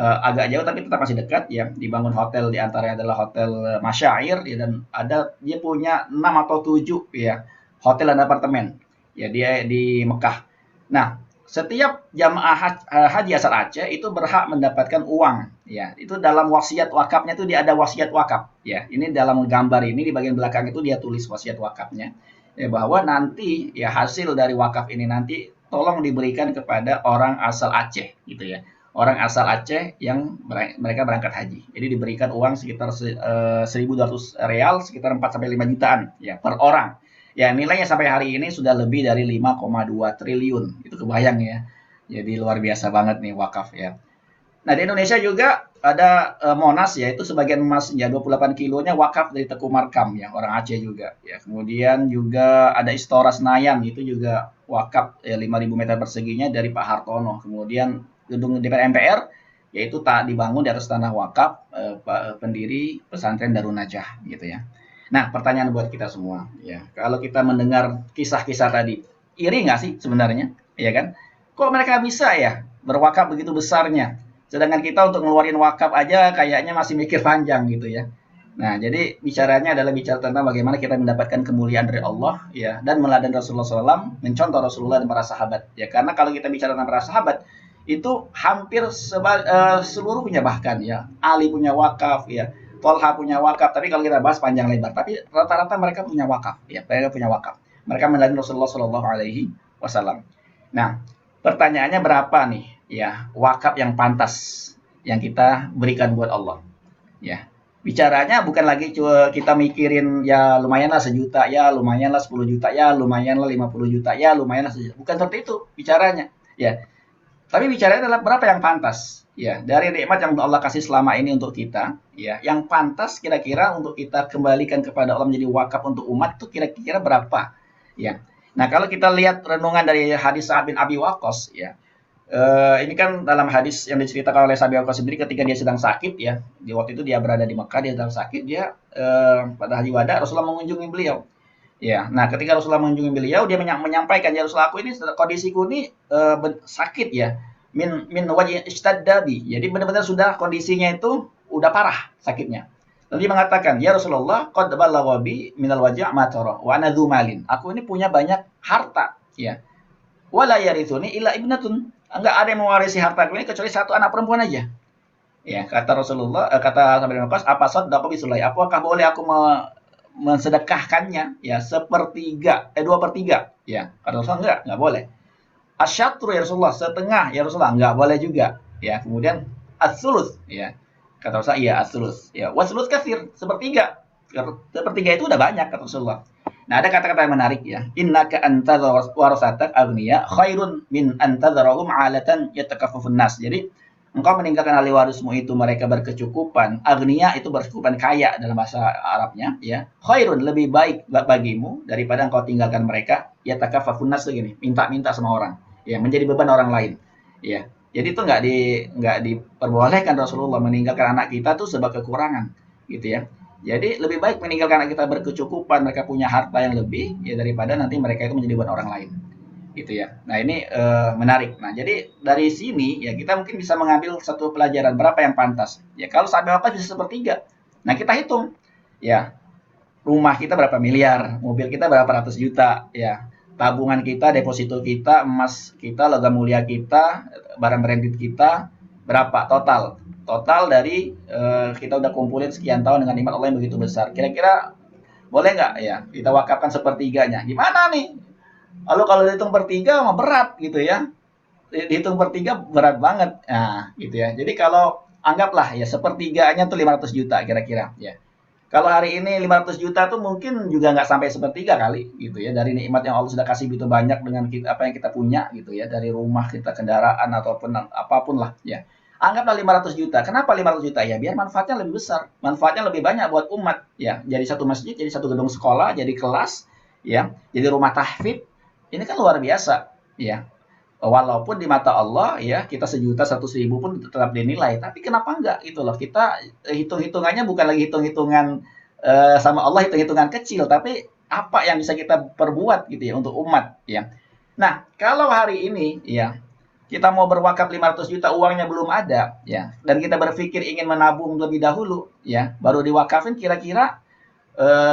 agak jauh tapi tetap masih dekat ya, dibangun hotel di antaranya adalah Hotel Masyair ya, dan dia punya 6 atau 7 ya, hotel dan apartemen. Ya dia di Mekah. Nah, setiap jamaah haji asal Aceh itu berhak mendapatkan uang ya. Itu dalam wasiat wakafnya itu dia ada wasiat wakaf ya. Ini dalam gambar ini di bagian belakang itu dia tulis wasiat wakafnya ya, bahwa nanti ya hasil dari wakaf ini nanti tolong diberikan kepada orang asal Aceh gitu ya. Orang asal Aceh yang mereka berangkat haji. Jadi diberikan uang sekitar 1.200 real, sekitar 4 sampai 5 jutaan ya per orang. Ya, nilainya sampai hari ini sudah lebih dari 5,2 triliun. Itu kebayang ya. Jadi luar biasa banget nih wakaf ya. Nah, di Indonesia juga ada Monas ya, itu sebagian emasnya 28 kilonya wakaf dari Teku Markam ya, orang Aceh juga ya. Kemudian juga ada Istora Senayan, itu juga wakaf ya 5.000 meter perseginya dari Pak Hartono. Kemudian gedung DPR MPR yaitu tak dibangun di atas tanah wakaf pendiri pesantren Darun Najah gitu ya. Nah, pertanyaan buat kita semua, ya. Kalau kita mendengar kisah-kisah tadi, iri nggak sih sebenarnya, ya kan? Kok mereka bisa ya berwakaf begitu besarnya? Sedangkan kita untuk ngeluarin wakaf aja kayaknya masih mikir panjang gitu ya. Nah, jadi bicaranya adalah bicara tentang bagaimana kita mendapatkan kemuliaan dari Allah, ya, dan meladeni Rasulullah SAW, mencontoh Rasulullah dan para sahabat, ya. Karena kalau kita bicara tentang para sahabat, itu hampir seluruhnya bahkan ya, Ali punya wakaf, ya. Tolha punya wakaf, tapi kalau kita bahas panjang lebar, tapi rata-rata mereka punya wakaf, ya, mereka punya wakaf. Mereka meladeni Rasulullah Shallallahu Alaihi Wasallam. Nah, pertanyaannya berapa nih, ya, wakaf yang pantas yang kita berikan buat Allah, ya. Bicaranya bukan lagi kita mikirin ya lumayanlah 1 juta, ya lumayanlah 10 juta, ya lumayanlah 50 juta, ya lumayanlah 1 juta. Bukan seperti itu bicaranya, ya. Tapi bicaranya adalah berapa yang pantas. Ya, dari nikmat yang Allah kasih selama ini untuk kita, ya, yang pantas kira-kira untuk kita kembalikan kepada Allah menjadi wakaf untuk umat itu kira-kira berapa? Ya. Nah, kalau kita lihat renungan dari hadis Sa'ad bin Abi Waqqas ya, ini kan dalam hadis yang diceritakan oleh Sa'ad bin Abi Waqqas sendiri ketika dia sedang sakit ya, di waktu itu dia berada di Mekah, dia sedang sakit, dia pada haji wada Rasulullah mengunjungi beliau. Ya, nah ketika Rasulullah mengunjungi beliau, dia menyampaikan, ya Rasulullah, aku ini kondisiku ini sakit ya, min wajhi ishtadda bi. Jadi benar-benar sudah kondisinya itu udah parah sakitnya. Lalu dia mengatakan, ya Rasulullah, qad balagha bi minal waji' ma tara wa ana dzu malin. Aku ini punya banyak harta, ya. Wala yarithuni illa ibnatun. Enggak ada yang mewarisi hartaku ini kecuali satu anak perempuan aja. Ya, kata Rasulullah, kata Sahabat Ibnu Abbas, apa sadaqah bisulai? Apakah boleh aku mensedekahkannya ya sepertiga, 2/3? Ya, kata Rasulullah enggak boleh. Asyatru ya Rasulullah, setengah ya Rasulullah, enggak boleh juga. Ya, kemudian as-sulus ya. Kata Rasulullah, iya as-sulus. Ya, was-sulus katsir, sepertiga. Sepertiga itu udah banyak kata Rasulullah. Nah, ada kata-kata yang menarik ya. Innaka antadhara warasatak aghniya khairun min antadharahum 'alatan yatakaffafun nas. Jadi, engkau meninggalkan ahli warismu itu mereka berkecukupan. Aghniya itu berkecukupan, kaya dalam bahasa Arabnya ya. Khairun, lebih baik bagimu daripada engkau tinggalkan mereka yatakaffafun nas, begini, minta-minta sama orang. Ya, menjadi beban orang lain. Ya. Jadi itu nggak diperbolehkan Rasulullah meninggalkan anak kita tuh sebab kekurangan, gitu ya. Jadi lebih baik meninggalkan anak kita berkecukupan, mereka punya harta yang lebih, ya daripada nanti mereka itu menjadi beban orang lain, gitu ya. Nah ini menarik. Nah jadi dari sini ya kita mungkin bisa mengambil satu pelajaran berapa yang pantas. Ya kalau sampai apa bisa sepertiga. Nah kita hitung, ya rumah kita berapa miliar, mobil kita berapa ratus juta, ya tabungan kita, deposito kita, emas kita, logam mulia kita, barang branded kita, berapa total? Total dari kita udah kumpulin sekian tahun dengan nikmat Allah yang begitu besar. Kira-kira boleh nggak ya kita wakafkan sepertiganya? Gimana nih? Lalu kalau dihitung per 3 mah berat gitu ya. Dihitung per 3 berat banget. Nah, gitu ya. Jadi kalau anggaplah ya sepertiganya tuh 500 juta kira-kira ya. Kalau hari ini 500 juta tuh mungkin juga nggak sampai sepertiga kali gitu ya dari nikmat yang Allah sudah kasih begitu banyak dengan apa yang kita punya gitu ya, dari rumah kita, kendaraan ataupun apapun lah ya. Anggaplah 500 juta. Kenapa 500 juta? Ya biar manfaatnya lebih besar, manfaatnya lebih banyak buat umat ya. Jadi satu masjid, jadi satu gedung sekolah, jadi kelas ya, jadi rumah tahfidz. Ini kan luar biasa ya. Walaupun di mata Allah ya kita 1.000.000 100.000 pun tetap dinilai, tapi kenapa enggak gitu loh, kita hitung-hitungannya bukan lagi hitung-hitungan sama Allah, hitung-hitungan kecil, tapi apa yang bisa kita perbuat gitu ya untuk umat ya. Nah kalau hari ini ya kita mau berwakaf 500 juta, uangnya belum ada ya, dan kita berpikir ingin menabung lebih dahulu ya baru diwakafin, kira-kira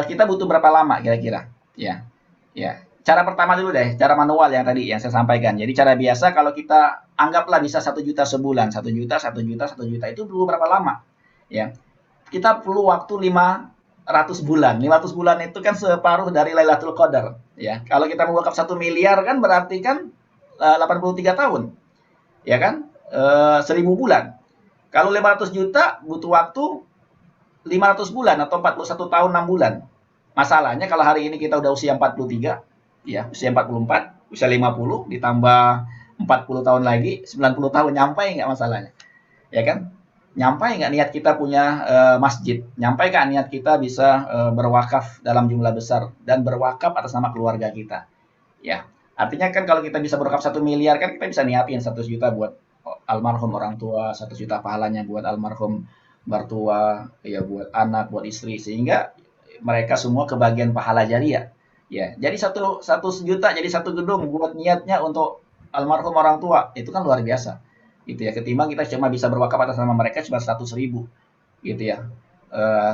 kita butuh berapa lama kira-kira ya. Ya, cara pertama dulu deh, cara manual yang tadi yang saya sampaikan. Jadi cara biasa kalau kita anggaplah bisa 1 juta sebulan, 1 juta, 1 juta, 1 juta itu perlu berapa lama? Ya, kita perlu waktu 500 bulan. 500 bulan itu kan separuh dari Lailatul Qadar. Ya, kalau kita mewakaf 1 miliar kan berarti kan 83 tahun. Ya kan? 1000 bulan. Kalau 500 juta butuh waktu 500 bulan atau 41 tahun 6 bulan. Masalahnya kalau hari ini kita udah usia 43, ya, usia 44, usia 50, ditambah 40 tahun lagi, 90 tahun, nyampe nggak masalahnya? Ya kan? Nyampe nggak niat kita punya masjid? Nyampe nggak niat kita bisa berwakaf dalam jumlah besar dan berwakaf atas nama keluarga kita? Ya, artinya kan kalau kita bisa berwakaf 1 miliar kan kita bisa niatin 100 juta buat almarhum orang tua, 100 juta pahalanya buat almarhum mertua, ya buat anak, buat istri, sehingga mereka semua kebagian pahala jariah. Ya, jadi satu juta jadi satu gedung buat niatnya untuk almarhum orang tua, itu kan luar biasa. Gitu ya, ketimbang kita cuma bisa berwakaf atas nama mereka cuma 100.000 gitu ya.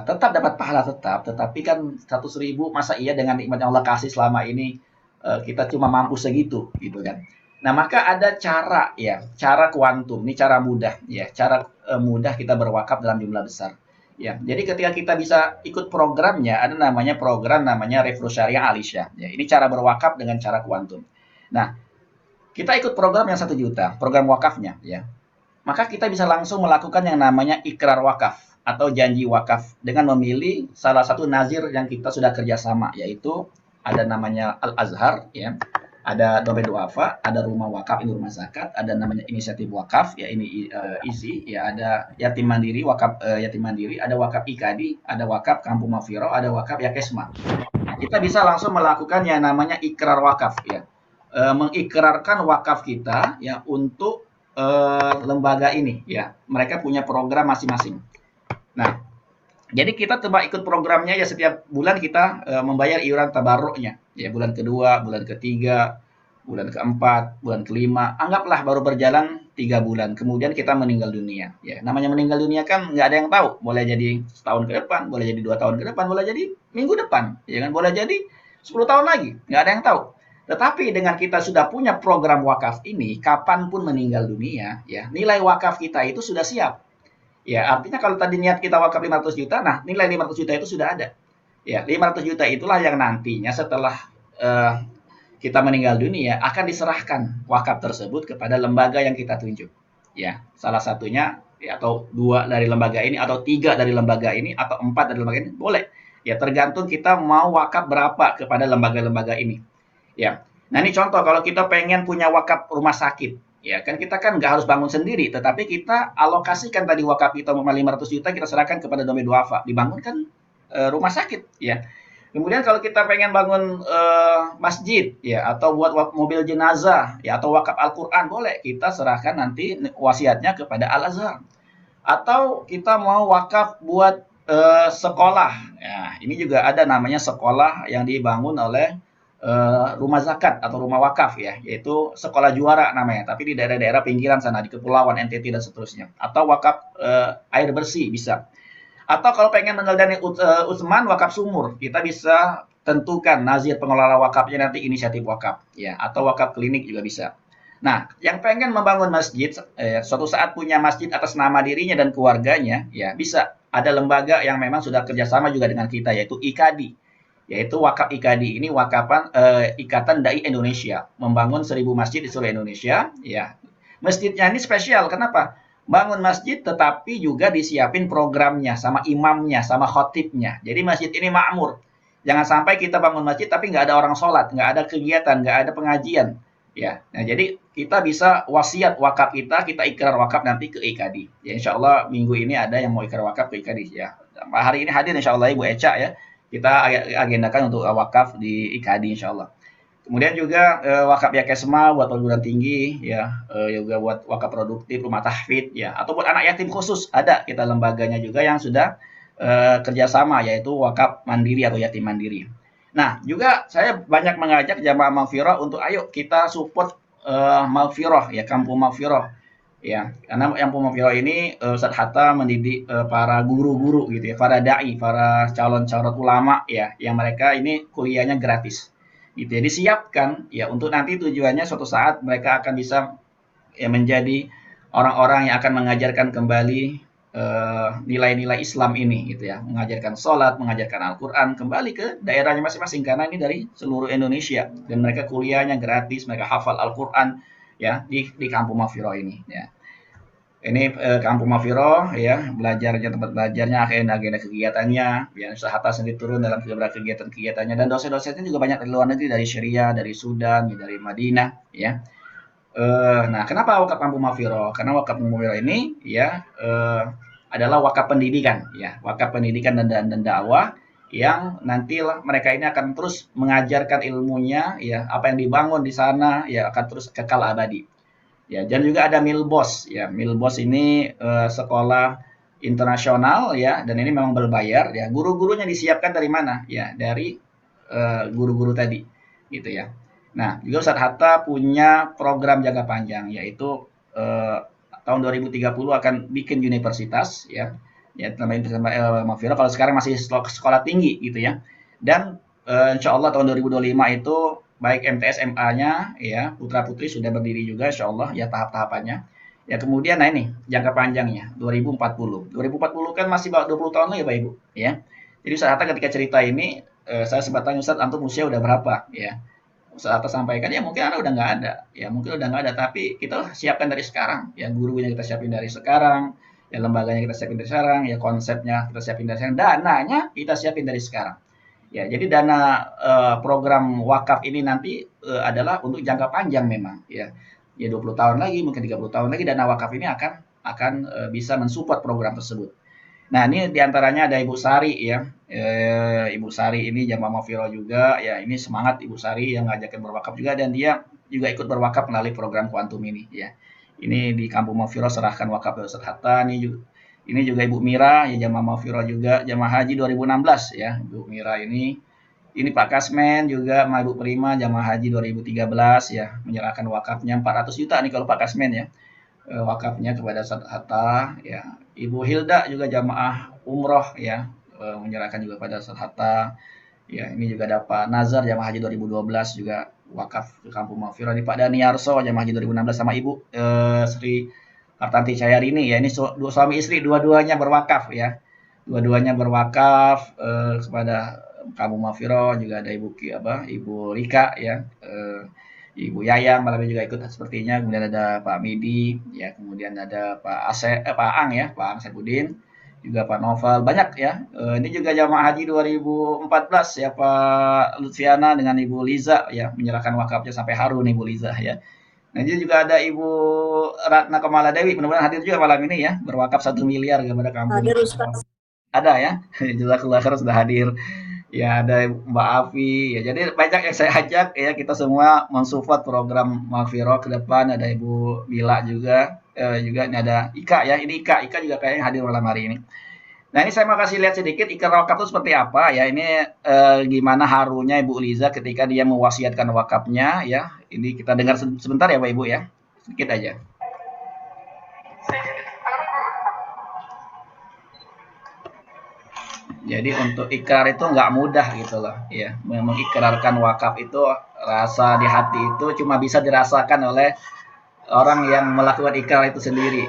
Tetap dapat pahala tetap, tetapi kan 100.000 masa iya dengan nikmat yang Allah kasih selama ini kita cuma mampu segitu gitu kan. Nah, maka ada cara ya, cara kuantum, ini cara mudah ya, cara mudah kita berwakaf dalam jumlah besar. Ya, jadi ketika kita bisa ikut programnya, ada namanya program namanya Revolusi Syariah Alisya. Ya, ini cara berwakaf dengan cara kuantum. Nah, kita ikut program yang 1 juta, program wakafnya, ya. Maka kita bisa langsung melakukan yang namanya ikrar wakaf atau janji wakaf dengan memilih salah satu nazir yang kita sudah kerjasama, yaitu ada namanya Al Azhar, ya. Ada dompet duafa, ada rumah wakaf, ini rumah zakat, ada namanya inisiatif wakaf, ya ini IZI, ya ada yatim mandiri, wakaf yatim mandiri, ada wakaf IKADI, ada wakaf kampung Mafiro, ada wakaf Yakesma. kita bisa langsung melakukan yang namanya ikrar wakaf ya. Mengikrarkan wakaf kita ya untuk lembaga ini ya. Mereka punya program masing-masing. Nah, jadi kita coba ikut programnya ya, setiap bulan kita membayar iuran tabarruknya. Ya, bulan kedua, bulan ketiga, bulan keempat, bulan kelima, anggaplah baru berjalan 3 bulan, kemudian kita meninggal dunia. Ya, namanya meninggal dunia kan nggak ada yang tahu. Boleh jadi setahun ke depan, boleh jadi 2 tahun ke depan, boleh jadi minggu depan, ya kan? Boleh jadi 10 tahun lagi, nggak ada yang tahu. Tetapi dengan kita sudah punya program wakaf ini, kapanpun meninggal dunia, ya nilai wakaf kita itu sudah siap. Ya, artinya kalau tadi niat kita wakaf 500 juta, nah nilai 500 juta itu sudah ada. Ya, 500 juta itulah yang nantinya setelah kita meninggal dunia akan diserahkan wakaf tersebut kepada lembaga yang kita tunjuk. Ya, salah satunya ya, atau 2 dari lembaga ini atau 3 dari lembaga ini atau 4 dari lembaga ini boleh. Ya, tergantung kita mau wakaf berapa kepada lembaga-lembaga ini. Ya. Nah, ini contoh kalau kita pengen punya wakaf rumah sakit. Ya, kan kita kan nggak harus bangun sendiri, tetapi kita alokasikan tadi wakaf kita 500 juta kita serahkan kepada Domain Duafa, dibangunkan rumah sakit ya. Kemudian kalau kita pengen bangun masjid ya atau buat mobil jenazah ya atau wakaf Al-Qur'an boleh, kita serahkan nanti wasiatnya kepada Al-Azhar. Atau kita mau wakaf buat sekolah. Ya, ini juga ada namanya sekolah yang dibangun oleh rumah zakat atau rumah wakaf ya, yaitu sekolah juara namanya, tapi di daerah-daerah pinggiran sana di Kepulauan NTT dan seterusnya. Atau wakaf air bersih bisa. Atau kalau pengen mengeladani Utsman wakaf sumur, kita bisa tentukan nazir pengelola wakafnya nanti inisiatif wakaf ya, atau wakaf klinik juga bisa. Nah, yang pengen membangun masjid suatu saat punya masjid atas nama dirinya dan keluarganya ya bisa. Ada lembaga yang memang sudah kerjasama juga dengan kita yaitu IKADI, yaitu wakaf IKADI ini wakapan Ikatan Dai Indonesia, membangun 1000 masjid di seluruh Indonesia ya. Masjidnya ini spesial, kenapa? Bangun masjid tetapi juga disiapin programnya sama imamnya sama khotibnya, jadi masjid ini makmur. Jangan sampai kita bangun masjid tapi nggak ada orang sholat, nggak ada kegiatan, nggak ada pengajian ya. Nah, jadi kita bisa wasiat wakaf kita ikrar wakaf nanti ke IKADI ya. Insya Allah minggu ini ada yang mau ikrar wakaf ke IKADI ya. Hari ini hadir insya Allah Ibu Eca ya, kita agendakan untuk wakaf di IKADI insya Allah. Kemudian juga wakaf Yakesma buat perguruan tinggi ya, juga buat wakaf produktif rumah tahfidz ya, atau buat anak yatim khusus ada kita lembaganya juga yang sudah kerjasama yaitu wakaf mandiri atau yatim mandiri. Nah, juga saya banyak mengajak jamaah Maghfirah untuk ayo kita support Maghfirah ya, Kampung Maghfirah ya, karena Kampung Maghfirah ini Ustadz Hatta mendidik para guru-guru gitu ya, para dai, para calon-calon ulama ya, yang mereka ini kuliahnya gratis gitu ya, disiapkan ya untuk nanti tujuannya suatu saat mereka akan bisa ya menjadi orang-orang yang akan mengajarkan kembali nilai-nilai Islam ini gitu ya, mengajarkan sholat, mengajarkan Al-Quran kembali ke daerahnya masing-masing, karena ini dari seluruh Indonesia dan mereka kuliahnya gratis, mereka hafal Al-Quran ya di Kampung Maghfirah ini ya. Ini Kampung Maghfirah ya, belajarnya, tempat belajarnya, agenda kegiatannya ya, Ustaz Hatta sendiri turun dalam beberapa kegiatan-kegiatannya, dan dosen-dosennya juga banyak dari luar negeri, dari Syria, dari Sudan, dari Madinah ya. Nah, kenapa wakaf Kampung Maghfirah? Karena wakaf Kampung Maghfirah ini ya adalah wakaf pendidikan ya, wakaf pendidikan dan dakwah yang nanti mereka ini akan terus mengajarkan ilmunya ya, apa yang dibangun di sana ya akan terus kekal abadi. Ya, dan juga ada Milbos ya. Milbos ini sekolah internasional ya, dan ini memang berbayar ya. Guru-gurunya disiapkan dari mana? Ya, dari guru-guru tadi gitu ya. Nah, juga Ustadz Hatta punya program jangka panjang yaitu tahun 2030 akan bikin universitas ya. Ya, namanya Maghfirah, kalau sekarang masih sekolah tinggi gitu ya. Dan insya Allah tahun 2025 itu baik MTS MA-nya ya, putra putri sudah berdiri juga insya Allah ya, tahap-tahapannya ya. Kemudian nah ini jangka panjangnya 2040 kan masih 20 tahun lagi ya Pak Ibu ya. Jadi Ustadz Hatta ketika cerita ini saya sempat tanya, Ustadz antum usia udah berapa ya. Ustadz Hatta sampaikan ya mungkin Anda udah nggak ada ya, mungkin udah nggak ada, tapi kita siapkan dari sekarang ya, gurunya kita siapin dari sekarang ya, lembaganya kita siapin dari sekarang ya, konsepnya kita siapin dari sekarang, dananya kita siapin dari sekarang. Ya, jadi dana program wakaf ini nanti adalah untuk jangka panjang memang ya. Ya 20 tahun lagi, mungkin 30 tahun lagi dana wakaf ini akan bisa mensupport program tersebut. Nah, ini diantaranya ada Ibu Sari ya. Ibu Sari ini jamaah Mafiro juga. Ya, ini semangat Ibu Sari yang ngajakin berwakaf juga dan dia juga ikut berwakaf melalui program Kuantum ini ya. Ini di Kampung Mafiro serahkan wakaf ke Ustadz Hatta. Ini juga Ibu Mira ya jamaah Mafiro juga jamaah haji 2016 ya. Ibu Mira ini Pak Kasmen juga sama Ibu Prima jamaah haji 2013 ya menyerahkan wakafnya 400 juta nih kalau Pak Kasmen ya. Wakafnya kepada Ustadz Hatta ya. Ibu Hilda juga jamaah umroh ya menyerahkan juga pada Ustadz Hatta ya. Ini juga ada Pak Nazar jamaah haji 2012 juga wakaf ke Kampung Mafiro. Ini Pak Daniarso jamaah haji 2016 sama Ibu Sri Hartanti Cayarini ya. Ini dua suami istri dua-duanya berwakaf ya. Dua-duanya berwakaf kepada Kampung Mafiro. Juga ada Ibu Rika ya. Ibu Yayang malam ini juga ikut sepertinya. Kemudian ada Pak Midi, ya. Kemudian ada Pak Ang ya, Pak Ang Saipudin, juga Pak Novel, banyak ya. Ini juga jamaah haji 2014 ya Pak Lutfiana dengan Ibu Liza ya menyerahkan wakafnya sampai haru nih Ibu Liza ya. Nah ini juga ada Ibu Ratna Kamala Dewi, mudah-mudahan hadir juga malam ini ya, berwakaf 1 miliar kepada kampung. Hadir Ustaz. Ada ya, jazakallah khair sudah hadir. Ya ada Mbak Afi, ya jadi banyak yang saya ajak ya kita semua mensupport program Mafiro ke depan. Ada Ibu Mila juga, juga ini ada Ika ya, ini Ika juga kayaknya hadir malam hari ini. Nah ini saya mau kasih lihat sedikit ikrar wakaf itu seperti apa ya. Ini gimana harunya Ibu Liza ketika dia mewasiatkan wakafnya ya. Ini kita dengar sebentar ya Pak Ibu ya, sedikit aja. Jadi untuk ikrar itu nggak mudah gitu loh, ya. Mengikrarkan wakaf itu rasa di hati itu cuma bisa dirasakan oleh orang yang melakukan ikrar itu sendiri.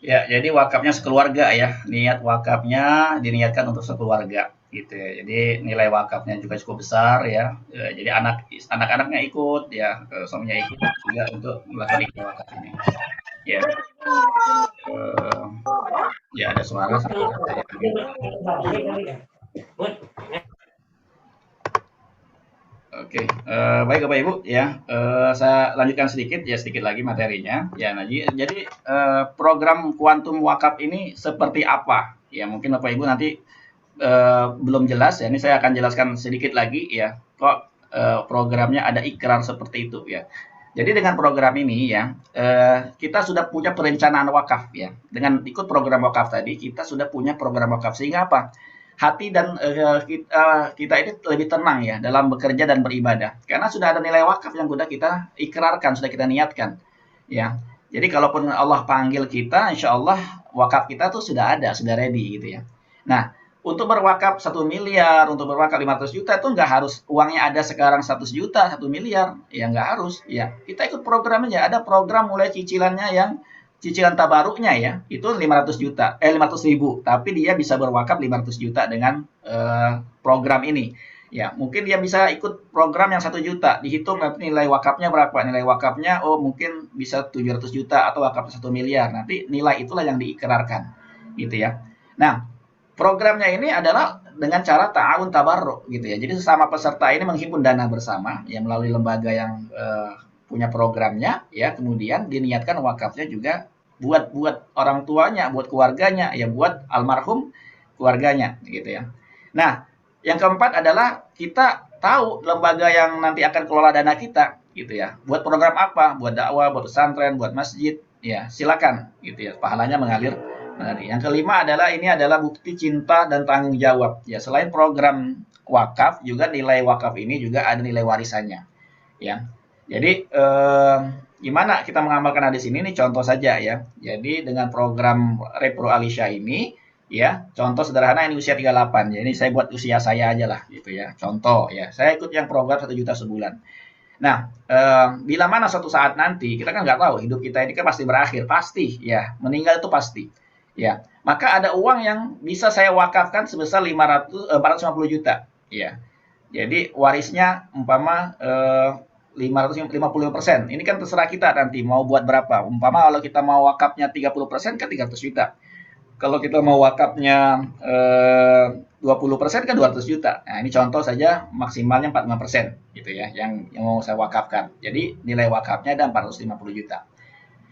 Ya, jadi wakafnya sekeluarga ya. Niat wakafnya diniatkan untuk sekeluarga gitu ya. Jadi nilai wakafnya juga cukup besar ya. Jadi anak-anaknya ikut ya, suaminya ikut juga untuk melakukan ikrar wakaf ini. Ya. Ya ada suara saya. Oke, baik Bapak Ibu ya, saya lanjutkan sedikit lagi materinya. Ya, nah, jadi program Kuantum Wakaf ini seperti apa? Ya, mungkin Bapak Ibu nanti belum jelas ya. Ini saya akan jelaskan sedikit lagi ya. Kok programnya ada ikrar seperti itu ya. Jadi dengan program ini ya, kita sudah punya perencanaan wakaf ya. Dengan ikut program wakaf tadi, kita sudah punya program wakaf sehingga apa? Hati dan kita ini lebih tenang ya dalam bekerja dan beribadah karena sudah ada nilai wakaf yang sudah kita ikrarkan, sudah kita niatkan ya. Jadi kalaupun Allah panggil kita, insya Allah wakaf kita tuh sudah ada, sudah ready gitu ya. Nah, untuk berwakaf 1 miliar, untuk berwakaf 500 juta itu nggak harus uangnya ada sekarang 100 juta, 1 miliar, ya nggak harus ya. Kita ikut program aja, ada program mulai cicilannya yang cicilan tabaruknya ya, itu 500 ribu, tapi dia bisa berwakaf 500 juta dengan program ini. Ya, mungkin dia bisa ikut program yang 1 juta, dihitung nanti nilai wakafnya berapa. Nilai wakafnya, oh mungkin bisa 700 juta atau wakaf 1 miliar. Nanti nilai itulah yang diikrarkan, gitu ya. Nah, programnya ini adalah dengan cara ta'awun tabarruk gitu ya. Jadi sesama peserta ini menghimpun dana bersama ya melalui lembaga yang punya programnya, ya, kemudian diniatkan wakafnya juga buat orang tuanya, buat keluarganya, ya, buat almarhum keluarganya, gitu ya. Nah, yang keempat adalah kita tahu lembaga yang nanti akan kelola dana kita, gitu ya. Buat program apa? Buat dakwah, buat pesantren, buat masjid, ya, silakan, gitu ya. Pahalanya mengalir. Yang kelima adalah ini adalah bukti cinta dan tanggung jawab. Ya, selain program wakaf, juga nilai wakaf ini juga ada nilai warisannya, ya. Jadi gimana kita mengamalkan hadis ini? Ini contoh saja ya. Jadi dengan program Repro Alisha ini, ya, contoh sederhana ini usia 38. Jadi saya buat usia saya aja lah gitu ya. Contoh ya, saya ikut yang program 1 juta sebulan. Nah, bila mana suatu saat nanti kita kan nggak tahu hidup kita ini kan pasti berakhir, pasti ya, meninggal itu pasti. Ya, maka ada uang yang bisa saya wakafkan sebesar 450 juta, ya. Jadi warisnya umpama 550%. Ini kan terserah kita nanti mau buat berapa. Umpama kalau kita mau wakafnya 30% kan 300 juta. Kalau kita mau wakafnya 20% kan 200 juta. Nah, ini contoh saja maksimalnya 45% gitu ya yang mau saya wakafkan. Jadi nilai wakafnya ada 450 juta.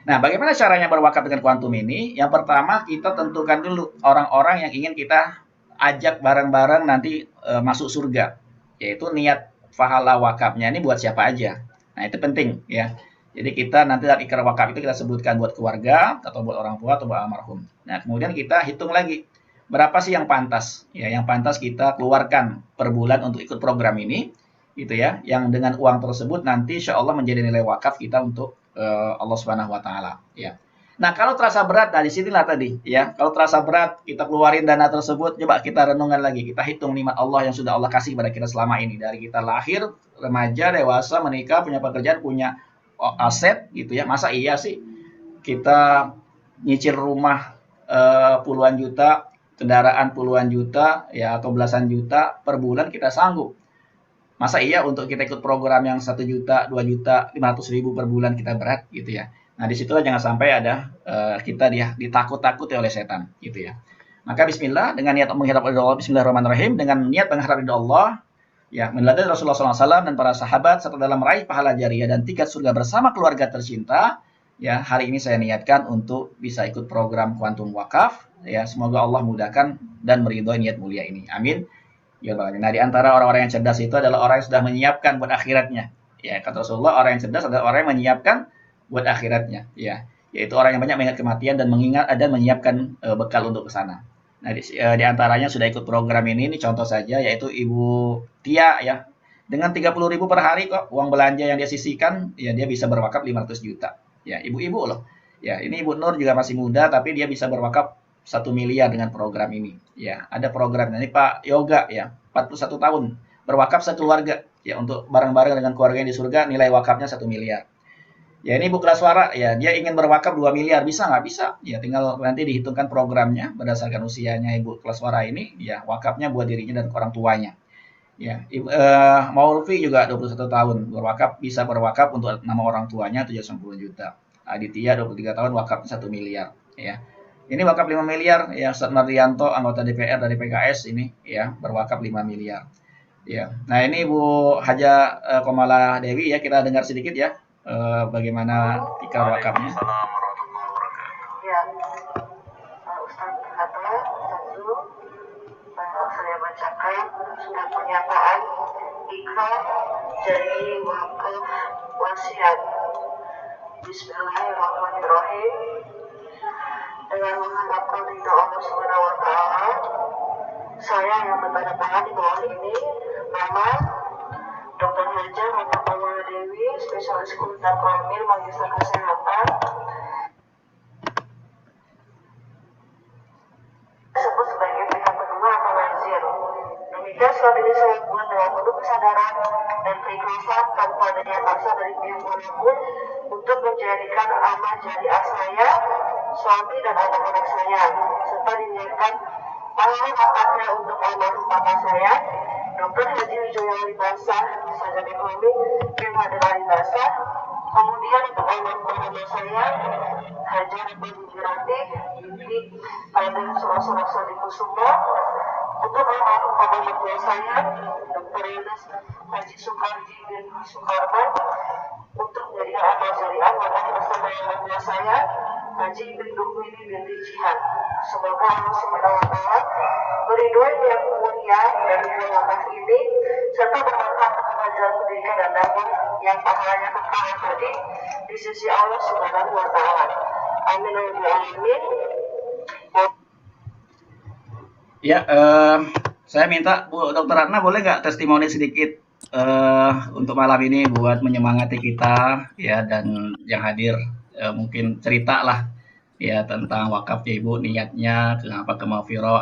Nah, bagaimana caranya berwakaf dengan kuantum ini? Yang pertama kita tentukan dulu orang-orang yang ingin kita ajak bareng-bareng nanti masuk surga. Yaitu niat pahala wakafnya ini buat siapa aja. Nah, itu penting ya. Jadi kita nanti dalam ikrar wakaf itu kita sebutkan buat keluarga atau buat orang tua atau buat almarhum. Nah, kemudian kita hitung lagi berapa sih yang pantas ya, yang pantas kita keluarkan per bulan untuk ikut program ini gitu ya. Yang dengan uang tersebut nanti insya Allah menjadi nilai wakaf kita untuk Allah Subhanahu wa taala ya. Nah, kalau terasa berat, dari sinilah tadi ya. Kalau terasa berat, kita keluarin dana tersebut, coba kita renungkan lagi. Kita hitung nikmat Allah yang sudah Allah kasih kepada kita selama ini. Dari kita lahir, remaja, dewasa, menikah, punya pekerjaan, punya aset gitu ya. Masa iya sih kita nyicil rumah puluhan juta, kendaraan puluhan juta ya atau belasan juta per bulan kita sanggup? Masa iya untuk kita ikut program yang 1 juta, 2 juta, 500.000 per bulan kita berat gitu ya. Nah, disitulah jangan sampai ada kita ditakut-takuti oleh setan gitu ya. Maka bismillah dengan niat mengharap ridha Allah, bismillahirrahmanirrahim, dengan niat mengharap ridha Allah ya, meneladani Rasulullah SAW dan para sahabat serta dalam meraih pahala jariah dan tiket surga bersama keluarga tercinta. Ya, hari ini saya niatkan untuk bisa ikut program Kuantum Wakaf. Ya, semoga Allah mudahkan dan meridhoi niat mulia ini. Amin. Ya, nah, di antara orang-orang yang cerdas itu adalah orang yang sudah menyiapkan buat akhiratnya. Ya, kata Rasulullah, orang yang cerdas adalah orang yang menyiapkan buat akhiratnya. Ya, yaitu orang yang banyak mengingat kematian dan mengingat dan menyiapkan bekal untuk ke sana. Nah, di antaranya sudah ikut program ini contoh saja, yaitu Ibu Tia ya. Dengan 30.000 per hari kok uang belanja yang dia sisihkan, ya dia bisa berwakaf 500 juta. Ya, ibu-ibu loh. Ya, ini Ibu Nur juga masih muda tapi dia bisa berwakaf 1 miliar dengan program ini. Ya, ada program ini Pak Yoga ya, 41 tahun berwakaf sekeluarga ya untuk bareng-bareng dengan keluarganya di surga, nilai wakafnya 1 miliar. Ya, ini Ibu Klaswara, ya dia ingin berwakaf 2 miliar, bisa nggak? Bisa. Ya tinggal nanti dihitungkan programnya berdasarkan usianya Ibu Klaswara ini, ya wakafnya buat dirinya dan orang tuanya. Ya, Maulvi juga 21 tahun berwakaf, bisa berwakaf untuk nama orang tuanya 790 juta. Aditya 23 tahun wakafnya 1 miliar, ya. Ini wakaf 5 miliar, ya Ustaz Mardianto anggota DPR dari PKS ini ya berwakaf 5 miliar. Ya. Nah, ini Ibu Haja Komala Dewi ya, kita dengar sedikit ya. Bagaimana ikrar wakafnya? Ya, Ustaz kata satu, saya bacakan sudah pernyataan ikrar jadi wakaf wasiat. Bismillahirrahmanirrahim. Dengan mengharapkan ridha Allah Subhanahu wa taala, saya yang bertanda di bawah ini, nama Dr. Haja Komala Dewi, spesialis kulit dan kelamin, magister kesehatan, disebut sebagai pihak kedua atau nazir. Demikian surat ini saya buat dengan penuh kesadaran dan keikhlasan tanpa adanya paksa dari pihak manapun untuk menjadikan amal jariah saya, suami dan anak-anak saya, serta diniatkan pahala wakafnya untuk almarhum papa saya, Dr. Haji Wijoyo Basah, sarjana ekonomi, Pilkada Basah. Kemudian untuk almarhum mama saya, Hajar Ibu Wirati, Binti pada Suroso di Kusumo. Untuk almarhum papa mertua saya, Dr. Yunus Haji Soekardi bin Soekarno. untuk menjadikan amal jariah bersama yang mulia saya Haji bin Rukmini binti Jihan. Semoga Allah Subhanahu wa Ta'ala meridhoi yang mulia dari wakaf ini serta bermanfaat kemajuan pendidikan dan dakwah yang pahalanya kekal abadi di sisi Allah Subhanahu wa Ta'ala. Amin ya rabbal alamin. Ya, saya minta Bu Dr. Ratna boleh nggak testimoni sedikit untuk malam ini buat menyemangati kita ya, dan yang hadir mungkin cerita lah ya tentang wakafnya Ibu, niatnya, kenapa ke Mafiro,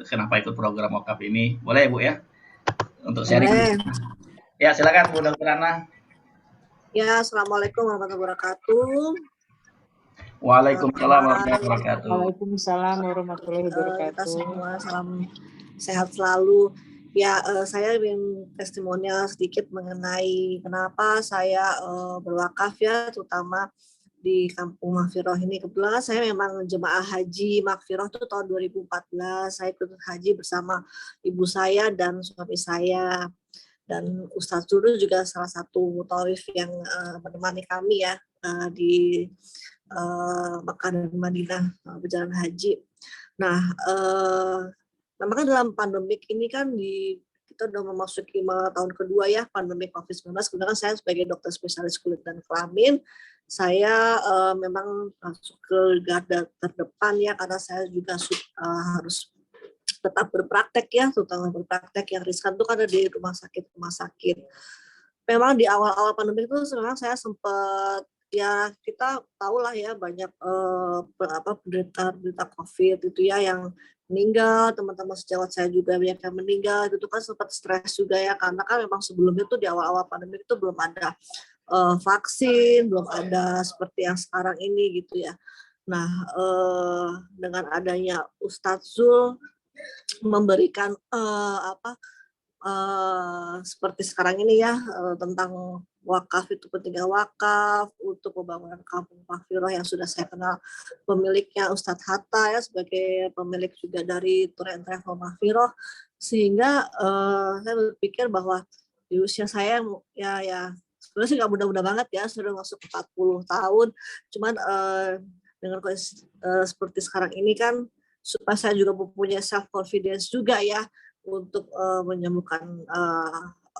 kenapa ikut program wakaf ini. Boleh Bu ya untuk sharing. Boleh. Ya, silakan Bu Dr. Ratna. Ya, Assalamualaikum warahmatullahi wabarakatuh. Waalaikumsalam warahmatullahi wabarakatuh. Waalaikumsalam warahmatullahi Kita wabarakatuh. semua salam sehat selalu. Ya, saya ingin testimonial sedikit mengenai kenapa saya berwakaf ya, terutama di Kampung Mahfiroh ini. Kebetulan saya memang jemaah haji Mahfiroh itu tahun 2014. Saya ikut haji bersama ibu saya dan suami saya. Dan Ustadz Dulu juga salah satu mutawif yang menemani kami ya di Mekah dan Madinah berjalan haji. Nah, memang dalam pandemik ini kan kita udah memasuki tahun kedua ya pandemi COVID-19. Kemudian saya sebagai dokter spesialis kulit dan kelamin, saya memang masuk ke garda terdepan ya, karena saya juga harus tetap berpraktek ya, terutama berpraktek yang riskan itu kan ada di rumah sakit. Memang di awal-awal pandemi itu memang saya sempat ya, kita tahulah ya banyak penderita COVID itu ya yang meninggal, teman-teman sejawat saya juga banyak yang meninggal, itu kan sempat stres juga ya, karena kan memang sebelumnya tuh di awal-awal pandemi itu belum ada vaksin, belum ada seperti yang sekarang ini gitu ya. Nah, dengan adanya Ustadz Zul memberikan seperti sekarang ini ya, tentang wakaf itu pentingnya wakaf untuk pembangunan Kampung Mahfiroh yang sudah saya kenal pemiliknya Ustadz Hatta ya, sebagai pemilik juga dari Tour and Travel Mahfiroh, sehingga saya berpikir bahwa di usia saya ya sebenarnya sih nggak muda-muda banget ya, sudah masuk 40 tahun, cuman dengan seperti sekarang ini kan, supaya saya juga mempunyai self confidence juga ya untuk menyembuhkan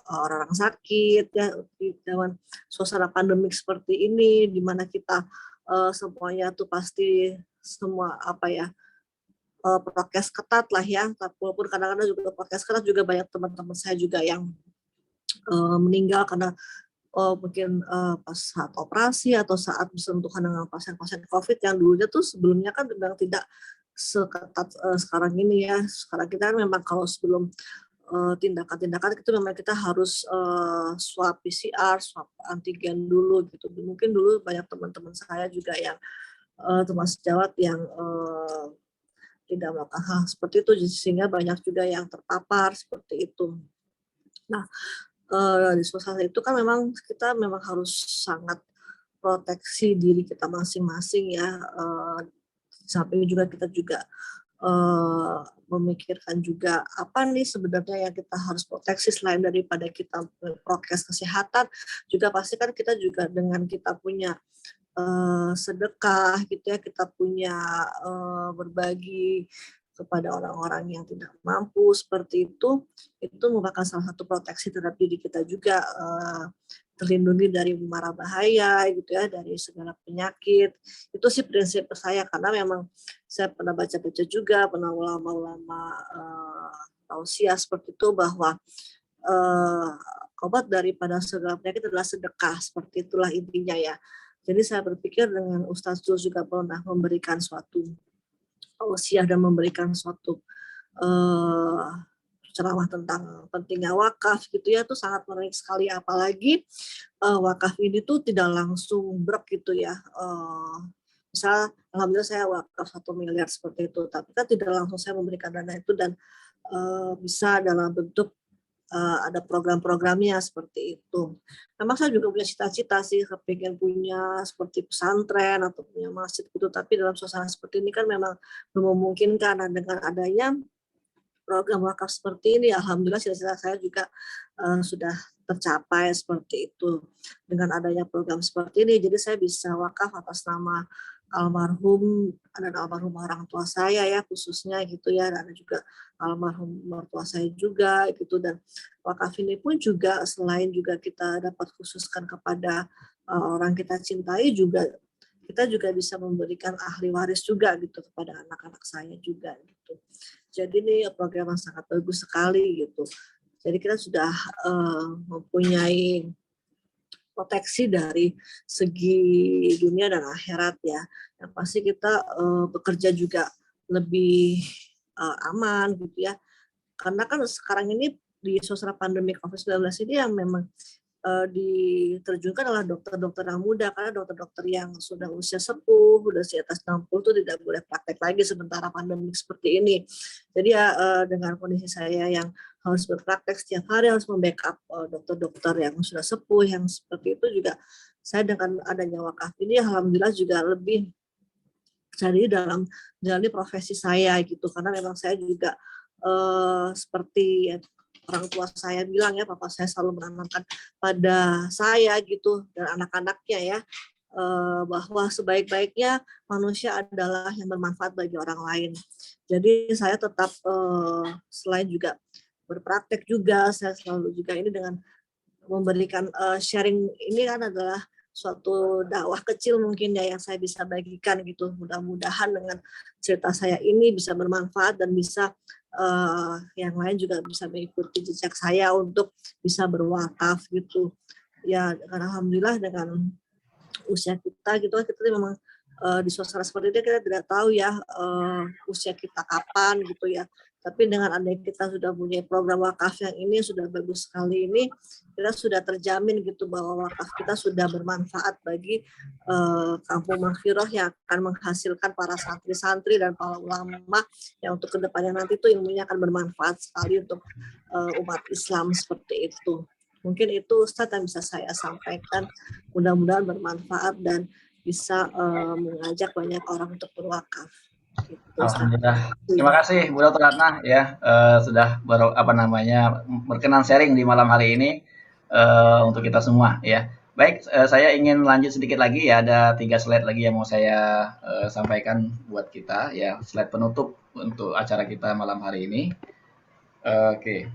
orang-orang sakit ya di zaman suasana pandemik seperti ini, di mana kita semuanya tuh pasti semua prokes ketat lah ya. Walaupun kadang-kadang juga prokes ketat, juga banyak teman-teman saya juga yang meninggal karena mungkin pas saat operasi atau saat bersentuhan dengan pasien-pasien COVID yang dulunya tuh sebelumnya kan memang tidak seketat sekarang ini ya. Sekarang kita memang kalau sebelum tindakan-tindakan itu memang kita harus swab PCR, swab antigen dulu gitu. Mungkin dulu banyak teman-teman saya juga yang termasuk sejawat yang tidak melakukan hal seperti itu, sehingga banyak juga yang terpapar seperti itu. Nah, di suasana itu kan memang kita memang harus sangat proteksi diri kita masing-masing ya. Samping juga kita juga memikirkan juga apa nih sebenarnya yang kita harus proteksi selain daripada kita prokes kesehatan, juga pasti kan kita juga dengan kita punya sedekah gitu ya, kita punya berbagi kepada orang-orang yang tidak mampu seperti itu merupakan salah satu proteksi terhadap diri kita juga, terlindungi dari mara bahaya gitu ya, dari segala penyakit. Itu sih prinsip saya, karena memang saya pernah baca-baca juga, pernah ulama-ulama tausiah seperti itu, bahwa obat daripada segala penyakit adalah sedekah, seperti itulah intinya ya. Jadi saya berpikir dengan Ustadz Zul juga pernah memberikan suatu tausiah dan memberikan suatu ceramah tentang pentingnya wakaf gitu ya, itu sangat menarik sekali, apalagi wakaf ini tuh tidak langsung brek gitu ya. Misal alhamdulillah saya wakaf 1 miliar seperti itu, tapi kan tidak langsung saya memberikan dana itu, dan bisa dalam bentuk ada program-programnya seperti itu. Memang saya juga punya cita-cita sih, kepingin punya seperti pesantren atau punya masjid gitu, tapi dalam suasana seperti ini kan memang belum memungkinkan. Nah, dengan adanya program wakaf seperti ini, alhamdulillah cita-cita saya juga sudah tercapai seperti itu. Dengan adanya program seperti ini, jadi saya bisa wakaf atas nama almarhum dan almarhum orang tua saya ya khususnya gitu ya, dan juga almarhum mertua saya juga gitu. Dan wakaf ini pun juga selain juga kita dapat khususkan kepada orang kita cintai, juga kita juga bisa memberikan ahli waris juga gitu kepada anak-anak saya juga gitu. Jadi ini program yang sangat bagus sekali gitu. Jadi kita sudah mempunyai proteksi dari segi dunia dan akhirat ya. Yang pasti kita bekerja juga lebih aman gitu ya. Karena kan sekarang ini di suasana pandemi COVID-19 ini yang memang diterjunkan adalah dokter-dokter yang muda, karena dokter-dokter yang sudah usia sepuh, sudah di atas 60 itu tidak boleh praktek lagi sementara pandemi seperti ini. Jadi ya dengan kondisi saya yang harus berpraktek setiap hari, harus membackup dokter-dokter yang sudah sepuh, yang seperti itu juga, saya dengan adanya wakaf ini alhamdulillah juga lebih cari dalam menjalani profesi saya gitu, karena memang saya juga seperti orang tua saya bilang ya, papa saya selalu menanamkan pada saya gitu dan anak-anaknya ya, bahwa sebaik-baiknya manusia adalah yang bermanfaat bagi orang lain. Jadi saya tetap selain juga berpraktek juga, saya selalu juga ini dengan memberikan sharing ini kan adalah suatu dakwah kecil mungkin ya yang saya bisa bagikan gitu. Mudah-mudahan dengan cerita saya ini bisa bermanfaat dan bisa yang lain juga bisa mengikuti jejak saya untuk bisa berwakaf gitu. Ya, alhamdulillah dengan usia kita gitu, kita memang di suasana seperti ini kita tidak tahu ya usia kita kapan gitu ya. Tapi dengan adanya kita sudah punya program wakaf yang ini sudah bagus sekali ini, kita sudah terjamin gitu bahwa wakaf kita sudah bermanfaat bagi Kampung Maghfirah yang akan menghasilkan para santri-santri dan para ulama yang untuk kedepannya nanti itu ilmunya akan bermanfaat sekali untuk umat Islam seperti itu. Mungkin itu Ustadz yang bisa saya sampaikan, mudah-mudahan bermanfaat dan bisa mengajak banyak orang untuk berwakaf. Gitu, Alhamdulillah. Terima kasih Bu Dr. Ratna ya sudah berkenan sharing di malam hari ini untuk kita semua ya. Baik, saya ingin lanjut sedikit lagi ya, ada 3 slide lagi yang mau saya sampaikan buat kita ya, slide penutup untuk acara kita malam hari ini. Oke.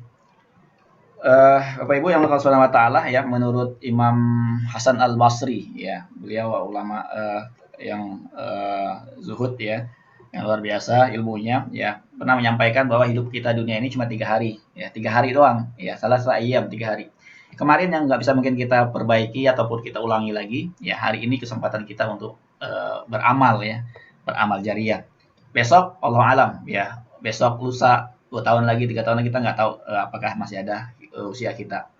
Bapak Ibu yang Allah Subhanahu wa taala ya, menurut Imam Hasan Al-Basri ya, beliau ulama yang zuhud ya, yang luar biasa ilmunya ya, pernah menyampaikan bahwa hidup kita dunia ini cuma 3 hari ya, 3 hari doang ya, salah ayam 3 hari. Kemarin yang nggak bisa mungkin kita perbaiki ataupun kita ulangi lagi ya, hari ini kesempatan kita untuk beramal ya, beramal jariah. Besok Allah alam ya, besok lusa 2 tahun lagi, 3 tahun lagi kita nggak tahu apakah masih ada usia kita.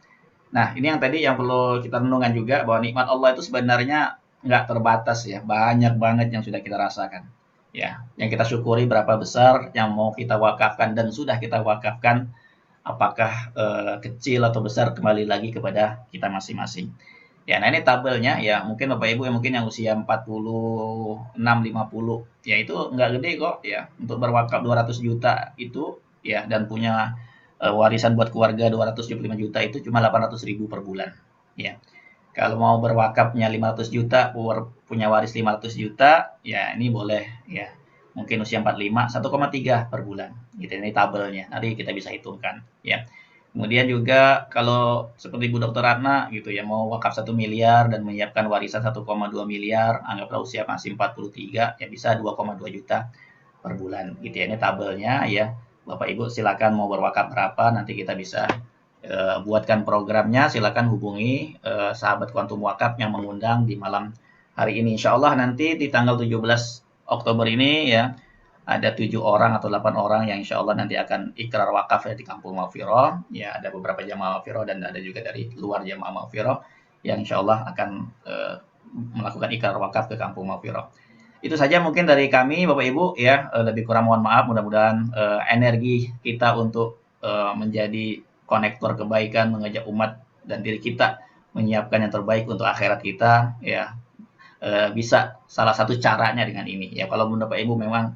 Nah, ini yang tadi yang perlu kita renungkan juga, bahwa nikmat Allah itu sebenarnya nggak terbatas ya, banyak banget yang sudah kita rasakan. Ya, yang kita syukuri berapa besar, yang mau kita wakafkan dan sudah kita wakafkan, apakah kecil atau besar kembali lagi kepada kita masing-masing. Ya, nah ini tabelnya ya, mungkin Bapak Ibu yang mungkin yang usia 46, 50, ya itu nggak gede kok ya, untuk berwakaf 200 juta itu ya, dan punya warisan buat keluarga 275 juta itu cuma 800.000 per bulan ya. Kalau mau berwakafnya 500 juta, punya waris 500 juta, ya ini boleh ya. Mungkin usia 45, 1,3 per bulan. Gitu, ini tabelnya. Nanti kita bisa hitungkan ya. Kemudian juga kalau seperti Bu Dr. Ratna gitu ya, mau wakaf 1 miliar dan menyiapkan warisan 1,2 miliar, anggaplah usia masih 43, ya bisa 2,2 juta per bulan. Gitu ya, ini tabelnya ya. Bapak Ibu silakan mau berwakaf berapa, nanti kita bisa buatkan programnya, silakan hubungi sahabat Kuantum Wakaf yang mengundang di malam hari ini. Insya Allah nanti di tanggal 17 Oktober ini ya, ada 7 orang atau 8 orang yang insya Allah nanti akan ikrar wakaf ya di Kampung Maghfirah. Ya, ada beberapa jamaah Maghfirah dan ada juga dari luar jamaah Maghfirah yang insya Allah akan melakukan ikrar wakaf ke Kampung Maghfirah. Itu saja mungkin dari kami Bapak Ibu ya, lebih kurang mohon maaf, mudah-mudahan energi kita untuk menjadi konektor kebaikan, mengajak umat dan diri kita menyiapkan yang terbaik untuk akhirat kita ya, bisa salah satu caranya dengan ini ya. Kalau Bapak Ibu memang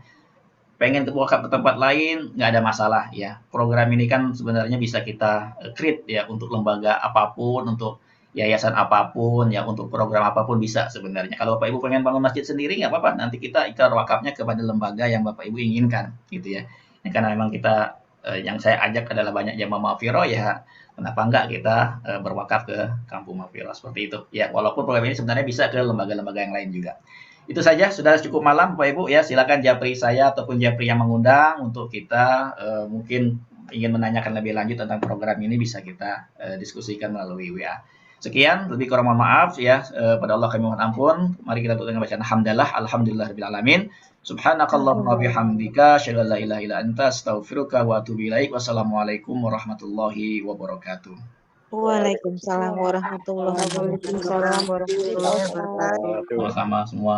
pengen ke wakaf ke tempat lain, nggak ada masalah ya. Program ini kan sebenarnya bisa kita create ya untuk lembaga apapun, untuk yayasan apapun, ya untuk program apapun bisa sebenarnya. Kalau Bapak Ibu pengen bangun masjid sendiri nggak apa-apa, nanti kita ikrar wakafnya kepada lembaga yang Bapak Ibu inginkan, gitu ya. Karena memang kita yang saya ajak adalah banyak jamaah Mahfirah ya, kenapa enggak kita berwakaf ke Kampung Mahfirah seperti itu. Ya, walaupun program ini sebenarnya bisa ke lembaga-lembaga yang lain juga. Itu saja, sudah cukup malam Bapak Ibu ya. Silakan japri saya ataupun japri yang mengundang untuk kita mungkin ingin menanyakan lebih lanjut tentang program ini bisa kita diskusikan melalui WA. Sekian, lebih kurang mohon maaf ya. Pada Allah kami mohon ampun. Mari kita tutup dengan bacaan hamdalah, alhamdulillahirabbil alamin. Subhanakallahumma bihamdika asyhadu an la ilaha illa anta astaghfiruka wa atubu ilaik. Wassalamualaikum warahmatullahi wabarakatuh. Waalaikumsalam warahmatullahi wabarakatuh. Waalaikumsalam warahmatullahi wabarakatuh. Sama-sama semua.